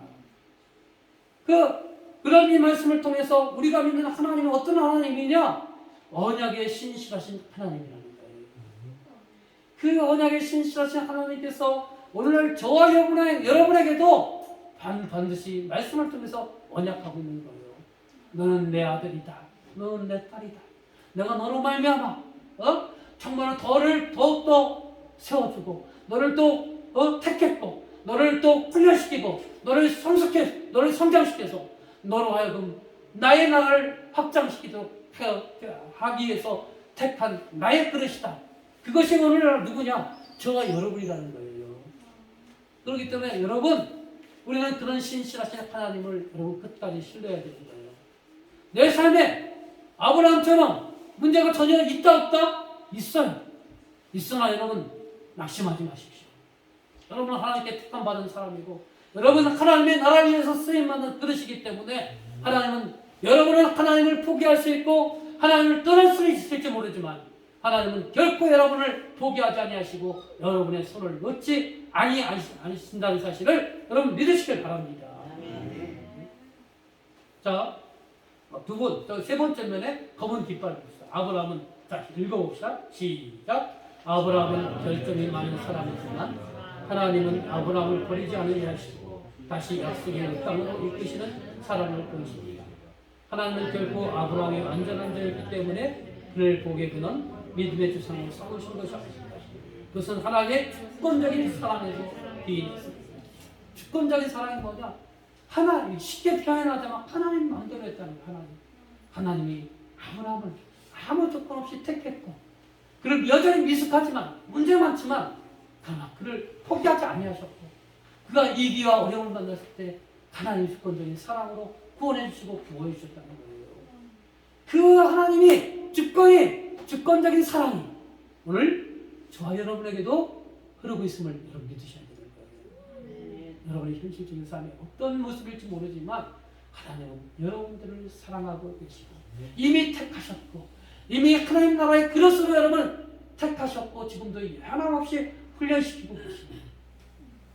그런 이 말씀을 통해서 우리가 믿는 하나님은 어떤 하나님이냐? 언약에 신실하신 하나님이라는 거예요. 그 언약에 신실하신 하나님께서 오늘날 저와 여러분에게도 반드시 말씀을 통해서 언약하고 있는 거예요. 너는 내 아들이다. 너는 내 딸이다. 내가 너로 말미암아 정말 너를 더욱더 세워주고 너를 또 택했고 너를 또 훈련시키고 너를 성장시켜서 너로 하여금 나의 나라를 확장시키도록 하기 위해서 택한 나의 그릇이다. 그것이 오늘날 누구냐? 저와 여러분이라는 거예요. 그렇기 때문에 여러분, 우리는 그런 신실하신 하나님을 여러분 끝까지 신뢰해야 되는 거예요. 내 삶에 아브라함처럼 문제가 전혀 있다 없다? 있어요. 있으나 여러분 낙심하지 마십시오. 여러분은 하나님께 택함받은 사람이고 여러분은 하나님의 나라를 위해서 쓰임받는 그릇이기 때문에 여러분은 하나님을 포기할 수 있고 하나님을 떠날 수 있을지 모르지만 하나님은 결코 여러분을 포기하지 아니하시고 여러분의 손을 놓지 아니하신다는 사실을 여러분 믿으시길 바랍니다. 자, 두 분, 세 번째 면에 검은 깃발을 봅시다. 아브라함은, 다시 읽어봅시다. 시작. 아브라함은 결점이 많은 사람이지만 하나님은 아브라함을 버리지 않으시고 다시 약속의 땅으로 이끄시는 사람을 보이십니다. 하나님은 결코 아브라함이 완전한 자였기 때문에 그를 보게 그는 믿음의 주상을 세우신 것이 아닙니다. 그것은 하나님의 주권적인 사랑에서 기인했습니다. 주권적인 사랑이 뭐냐? 하나님, 쉽게 표현하자면 하나님 마음대로 했다는 거예요. 하나님이 아브라함을 아무 조건 없이 택했고, 그를 여전히 미숙하지만 문제 많지만 그러나 그를 포기하지 아니하셨고, 그가 위기와 어려움을 만났을 때 하나님의 주권적인 사랑으로 구원해 주시고 구원해 주셨다는 거예요. 그 하나님이 주권적인 사랑이 오늘 저와 여러분에게도 흐르고 있음을 여러분 믿으셔야 되는 거예요. 여러분의 현실적인 삶이 어떤 모습일지 모르지만 하나님은 여러분들을 사랑하고 계시고 이미 택하셨고 이미 하나님 나라의 그릇으로 여러분을 택하셨고 지금도 하나없이 훈련시키고 계십니다.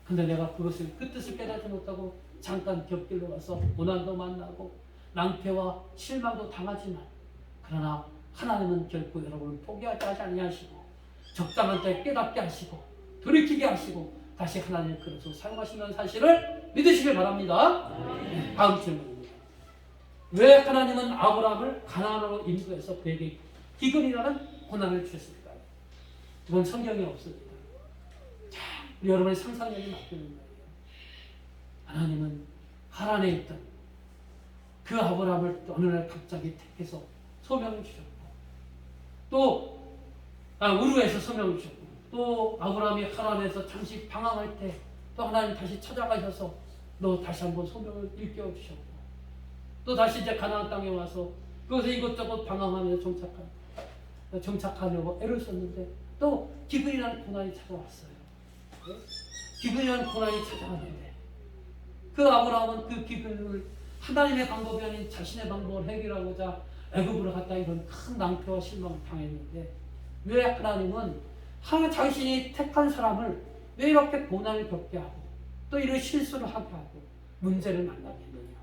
근데 내가 그 뜻을 깨닫지 못하고 잠깐 곁길로 가서 고난도 만나고 낭패와 실망도 당하지만 그러나 하나님은 결코 여러분을 포기하지 아니하시고 적당한 때에 깨닫게 하시고 돌이키게 하시고 다시 하나님의 그릇으로 사용하신다는 사실을 믿으시길 바랍니다. 네, 다음 질문입니다. 왜 하나님은 아브라함을 가나안으로 인도해서 그에게 기근이라는 고난을 주셨을까요? 이건 성경에 없습니다. 자, 우리 여러분의 상상력이 맡기는 거예요. 하나님은 하란에 있던 그 아브라함을 어느 날 갑자기 택해서 소명을 주셨고 또 우르에서 소명을 주셨고 또 아브라함이 하란에서 잠시 방황할 때 또 하나님 다시 찾아가셔서 너 다시 한번 소명을 일깨워 주셨고 또 다시 이제 가나안 땅에 와서 그것에 이것저것 방황하면서 정착하려고 애를 썼는데 또 기근이라는 고난이 찾아왔어요. 기근이라는 고난이 찾아왔는데 그 아브라함은 그 기근을 하나님의 방법이 아닌 자신의 방법을 해결하고자 애굽으로 갔다 이런 큰 낭패와 실망을 당했는데 왜 하나님은 자신이 택한 사람을 왜 이렇게 고난을 겪게 하고 또 이런 실수를 하게 하고 문제를 만나게 했느냐?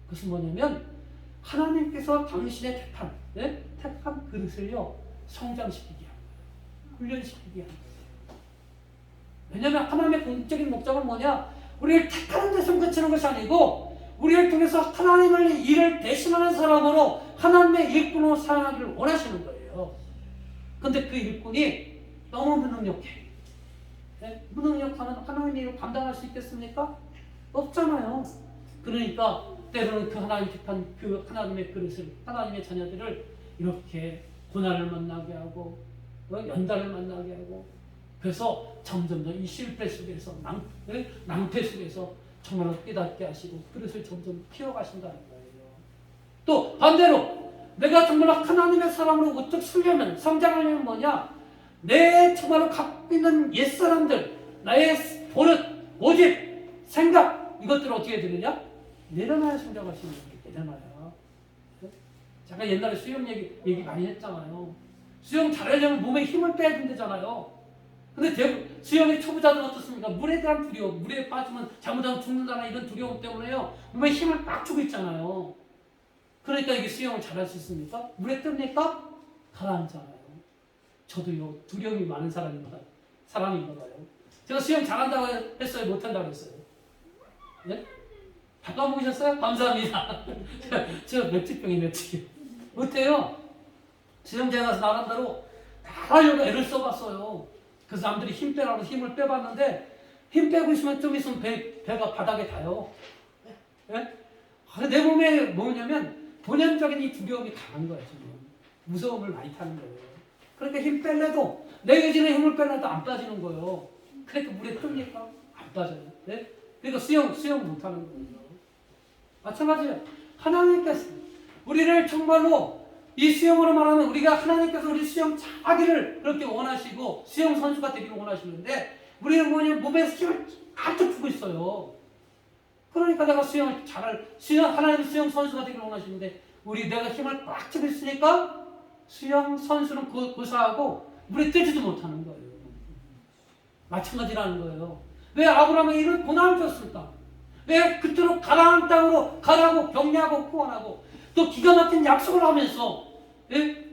그것은 뭐냐면 하나님께서 당신의 택한 그릇을요 성장시키게 한 거예요. 훈련시키게 한 거예요. 왜냐하면 하나님의 공적인 목적은 뭐냐? 우리를 택하는 데서 그치는 것이 아니고 우리를 통해서 하나님의 일을 대신하는 사람으로 하나님의 일꾼으로 사용하기를 원하시는 거예요. 그런데 그 일꾼이 너무 무능력해. 무능력하는 하나님의 일을 감당할 수 있겠습니까? 없잖아요. 그러니까 때로는 그 하나님 택한 그 하나님의 그릇을 하나님의 자녀들을 이렇게 고난을 만나게 하고 연단을 만나게 하고 그래서 점점 더 이 실패 속에서 낭패 속에서 정말로 깨닫게 하시고 그릇을 점점 키워가신다는 거예요. 또 반대로 내가 정말로 하나님의 사람으로 우뚝 서려면 성장하려면 뭐냐? 내 정말로 갖고 있는 옛사람들 나의 버릇, 고집, 생각 이것들을 어떻게 되느냐? 내려놔야 성장하시는 거예요. 내려놔야. 잠깐 옛날에 수영 얘기 많이 했잖아요. 수영 잘하려면 몸에 힘을 빼야 된다잖아요. 근데 수영의 초보자들은 어떻습니까? 물에 대한 두려움, 물에 빠지면 잘못하면 죽는다는 이런 두려움 때문에요. 몸에 힘을 막 주고 있잖아요. 그러니까 이게 수영을 잘할 수 있습니까? 물에 뜹니까? 가라앉잖아요. 저도요, 두려움이 많은 사람인가 봐요. 제가 수영 잘한다고 했어요? 못한다고 했어요? 네? 다 까먹으셨어요? 감사합니다. 제가 맥주병이 못해요. 수영장에 가서 나간다고 하려고 애를 써봤어요. 그래서 남들이 힘 빼라고 힘을 빼봤는데 힘 빼고 있으면 좀 있으면 배가 바닥에 닿아요. 네? 내 몸에 뭐냐면 본연적인 이 두려움이 강한 거예요. 지금. 무서움을 많이 타는 거예요. 그러니까 힘 뺄래도 내게지는 힘을 빼려도 안 빠지는 거예요. 그러니까 물에 뜹니까? 안 빠져요. 네? 그러니까 수영 못하는 거예요. 마찬가지예요. 하나님께서 우리를 정말로 이 수영으로 말하면 우리가 하나님께서 우리 수영 잘하기를 그렇게 원하시고 수영 선수가 되기를 원하시는데 우리는 뭐냐면 몸에서 힘을 가득 주고 있어요. 그러니까 내가 하나님 수영 선수가 되기를 원하시는데 내가 힘을 꽉 주고 있으니까 수영 선수는 고사하고 물에 뜨지도 못하는 거예요. 마찬가지라는 거예요. 왜 아브라함에게 이런 고난을 줬을까? 왜 그토록 가나안 땅으로 가라고 격려하고 구원하고 또 기가 막힌 약속을 하면서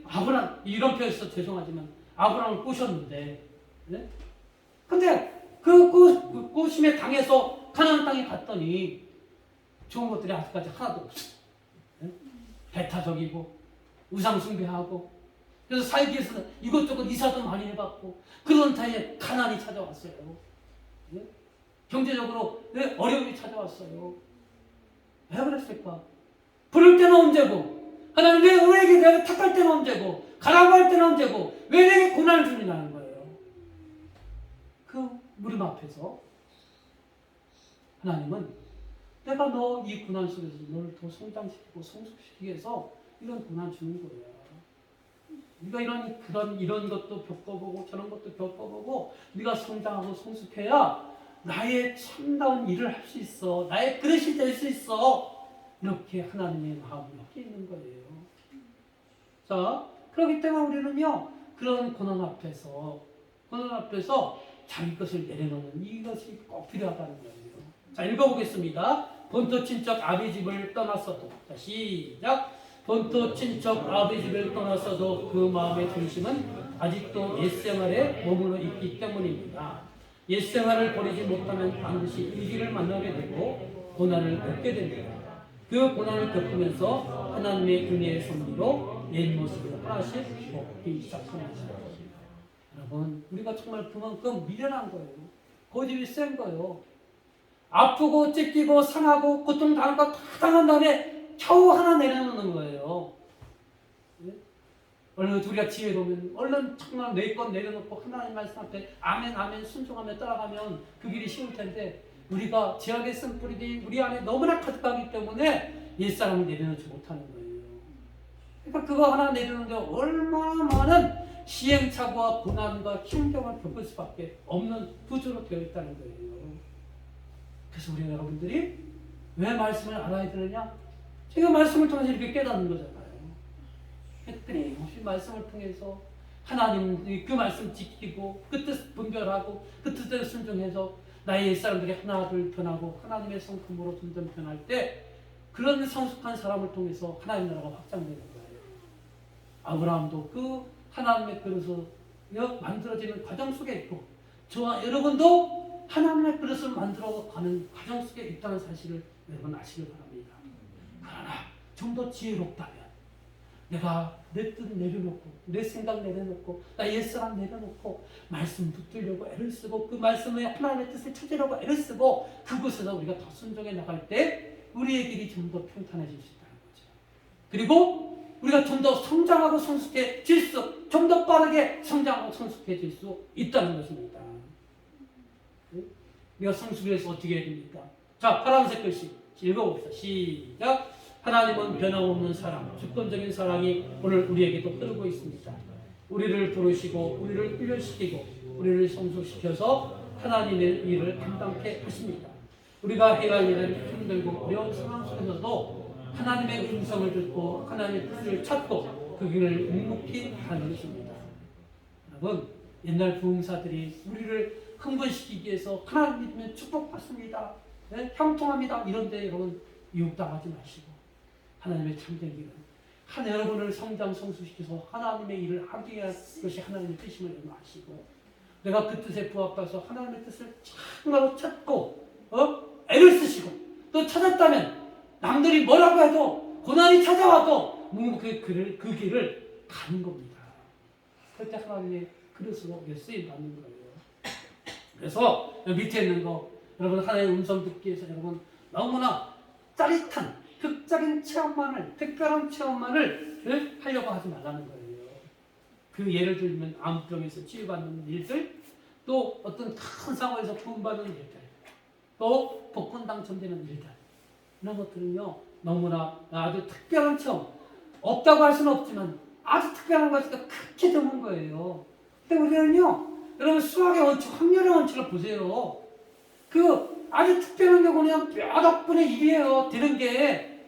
아브라함 이런 표현에서 죄송하지만 아브라함을 꼬셨는데 근데 그 꼬심에 당해서 가나안 땅에 갔더니 좋은 것들이 아직까지 하나도 없어. 배타적이고 우상 숭배하고 그래서 살기 위해서 이것저것 이사도 많이 해봤고 그런 타이에 가난이 찾아왔어요. 경제적으로 어려움이 찾아왔어요. 왜 그랬을까? 부를 때는 언제고 하나님 왜 우리에게 내가 탁할 때는 언제고 가라고 할 때는 언제고 왜 내게 고난을 주느냐는 거예요. 그 무릎 앞에서 하나님은 내가 너 이 고난 속에서 너를 더 성장시키고 성숙시키기 위해서 이런 고난 주는 거야. 네가 이런 것도 겪어보고 저런 것도 겪어보고 네가 성장하고 성숙해야 나의 참다운 일을 할 수 있어. 나의 그릇이 될 수 있어. 이렇게 하나님의 마음이 여기 있는 거예요. 자, 그렇기 때문에 우리는요 그런 고난 앞에서 자기 것을 내려놓는 이것이 꼭 필요하다는 거예요. 자, 읽어보겠습니다. 본토 친척 아비 집을 떠났어도 자, 시작. 본토 친척 아비 집을 떠났어도 그 마음의 중심은 아직도 옛생활에 머물러 있기 때문입니다. 옛생활을 버리지 못하면 반드시 위기를 만나게 되고 고난을 겪게 됩니다. 그 고난을 겪으면서 하나님의 은혜의 섭리로 옛 모습을 하나씩 벗기 시작합니다. 여러분, 우리가 정말 그만큼 미련한 거예요. 고집이 센 거예요. 아프고 찢기고 상하고 고통당할 거 다 당한 다음에 겨우 하나 내려놓는 거예요. 얼른 우리가 지혜로우면 얼른 정말 내 것 내려놓고 하나님 말씀 앞에 아멘 아멘 순종하며 따라가면 그 길이 쉬울 텐데 우리가 죄악의 쓴뿌리들이 우리 안에 너무나 가득하기 때문에 옛사람을 내려놓지 못하는 거예요. 그러니까 그거 하나 내려놓는데 얼마나 많은 시행착오와 고난과 힘겨움을 겪을 수밖에 없는 구조로 되어 있다는 거예요. 그래서 우리 여러분들이 왜 말씀을 알아야 되느냐? 제가 말씀을 통해서 이렇게 깨닫는 거잖아요. 끊임없이 말씀을 통해서 하나님 그 말씀 지키고 그 뜻 분별하고 그 뜻대로 순종해서 나의 옛사람들이 하나 둘 변하고 하나님의 성품으로 점점 변할 때 그런 성숙한 사람을 통해서 하나님 나라가 확장되는 거예요. 아브라함도 그 하나님의 그릇을 만들어지는 과정 속에 있고 저와 여러분도 하나님의 그릇을 만들어가는 과정 속에 있다는 사실을 여러분 아시길 바랍니다. 그러나 좀 더 지혜롭다면 내가 내 뜻 내려놓고 내 생각 내려놓고 나 옛사람 내려놓고 말씀 붙들려고 애를 쓰고 그 말씀에 하나님의 뜻을 찾으려고 애를 쓰고 그곳에서 우리가 더 순종해 나갈 때 우리의 길이 좀 더 평탄해질 수 있다는 거죠. 그리고 우리가 좀 더 성장하고 성숙해질 수, 좀 더 빠르게 성장하고 성숙해질 수 있다는 것입니다. 우리가 성숙을 해서 어떻게 해야 됩니까? 자, 파란색 글씨 읽어봅시다. 시작. 하나님은 변함없는 사랑, 주권적인 사랑이 오늘 우리에게도 흐르고 있습니다. 우리를 부르시고 우리를 훈련시키고 우리를 성숙시켜서 하나님의 일을 감당케 하십니다. 우리가 해야 할 일은 힘들고 어려운 상황 속에서도 하나님의 음성을 듣고 하나님의 뜻을 찾고 그 길을 묵묵히 가는 것입니다. 여러분, 옛날 부흥사들이 우리를 흥분시키기 위해서 하나님 믿으면 축복받습니다. 네? 형통합니다. 이런데 여러분 유혹당하지 마시고 하나님의 참된 길은 여러분을 성장 성숙시켜서 하나님의 일을 하게 할 것이 하나님의 뜻임을 여러분 아시고 내가 그 뜻에 부합해서 하나님의 뜻을 참으로 찾고 애를 쓰시고 또 찾았다면 남들이 뭐라고 해도 고난이 찾아와도 묵묵히 그 길을 가는 겁니다. 그때 하나님의 그릇으로 쓰임받는 거예요. 그래서 밑에 있는 거 여러분 하나님의 음성 듣기 위해서 여러분 너무나 짜릿한 극적인 체험만을 특별한 체험만을 하려고 하지 말라는 거예요. 그 예를 들면 암병에서 치유받는 일들 또 어떤 큰 상황에서 구원받는 일들 또 복권 당첨되는 일들 이런 것들은요 너무나 아주 특별한 체험 없다고 할 수는 없지만 아주 특별한 것이니까 크게 드문 거예요. 근데 우리는요 여러분 수학의 원칙, 확률의 원칙을 보세요. 그 아주 특별한 경우는 몇 억분의 1이에요. 되는 게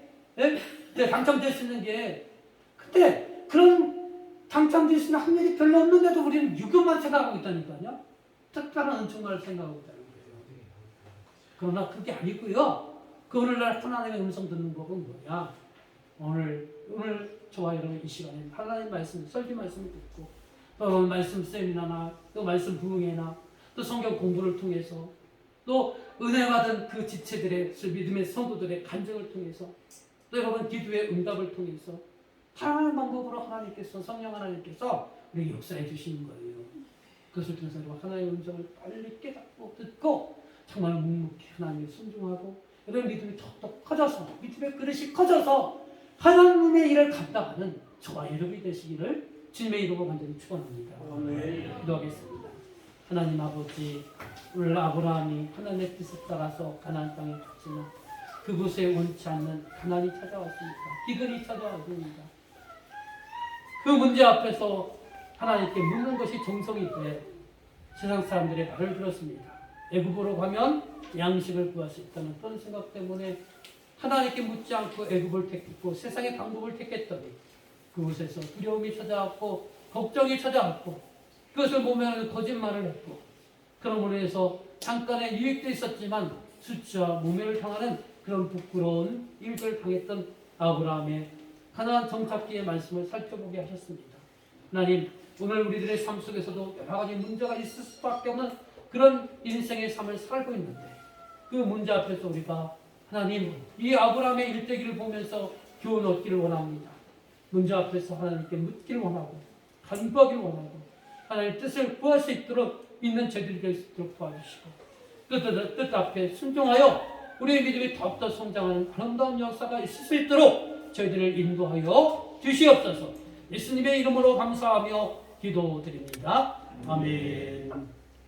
당첨될 수 있는 게. 근데 그런 당첨될 수 있는 확률이 별로 없는데도 우리는 유교만 생각하고 있다니까요. 특별한 은총만을 생각하고 있다는 거예요. 그러나 그게 아니고요. 그 오늘날 하나님의 음성 듣는 법은 뭐야? 오늘 저와 여러분 이 시간에 하나님 말씀, 설교 말씀을 듣고 또 말씀 세미나나 또 말씀 부흥회나 또 성경 공부를 통해서 또 은혜 받은 그 지체들의 믿음의 성도들의 간증을 통해서 또 여러분 기도의 응답을 통해서 다양한 방법으로 하나님께서 성령 하나님께서 우리에게 역사해 주시는 거예요. 그것을 통해서 하나님의 음성을 빨리 깨닫고 듣고 정말 묵묵히 하나님에 순종하고 여러분 믿음이 더욱더 커져서 믿음의 그릇이 커져서 하나님의 일을 감당하는 저와 여러분이 되시기를 주님의 이름으로 간절히 축원합니다. 기도하겠습니다. 하나님 아버지, 오늘 아브라함이 하나님의 뜻에 따라서 가나안 땅에 갔지만 그곳에 원치 않는 가난이 찾아왔습니다. 기근이 찾아왔습니다. 그 문제 앞에서 하나님께 묻는 것이 정성이 돼 세상 사람들의 말을 들었습니다. 애굽으로 가면 양식을 구할 수 있다는 그런 생각 때문에 하나님께 묻지 않고 애굽을 택했고 세상의 방법을 택했더니 그곳에서 두려움이 찾아왔고 걱정이 찾아왔고 그것을 보면 거짓말을 했고 그러므로 해서 잠깐의 유익도 있었지만 수치와 모멸을 당하는 그런 부끄러운 일들을 당했던 아브라함의 가나안 정착기의 말씀을 살펴보게 하셨습니다. 하나님, 오늘 우리들의 삶 속에서도 여러 가지 문제가 있을 수밖에 없는 그런 인생의 삶을 살고 있는데 그 문제 앞에서 우리가 하나님, 이 아브라함의 일대기를 보면서 교훈 얻기를 원합니다. 문제 앞에서 하나님께 묻기를 원하고 간구하기를 원하고 하나님의 뜻을 구할 수 있도록 믿는 저희들이 될 수 있도록 도와주시고 뜻 앞에 순종하여 우리의 믿음이 더욱더 성장하는 아름다운 역사가 있을 수 있도록 저희들을 인도하여 주시옵소서. 예수님의 이름으로 감사하며 기도드립니다. 아멘.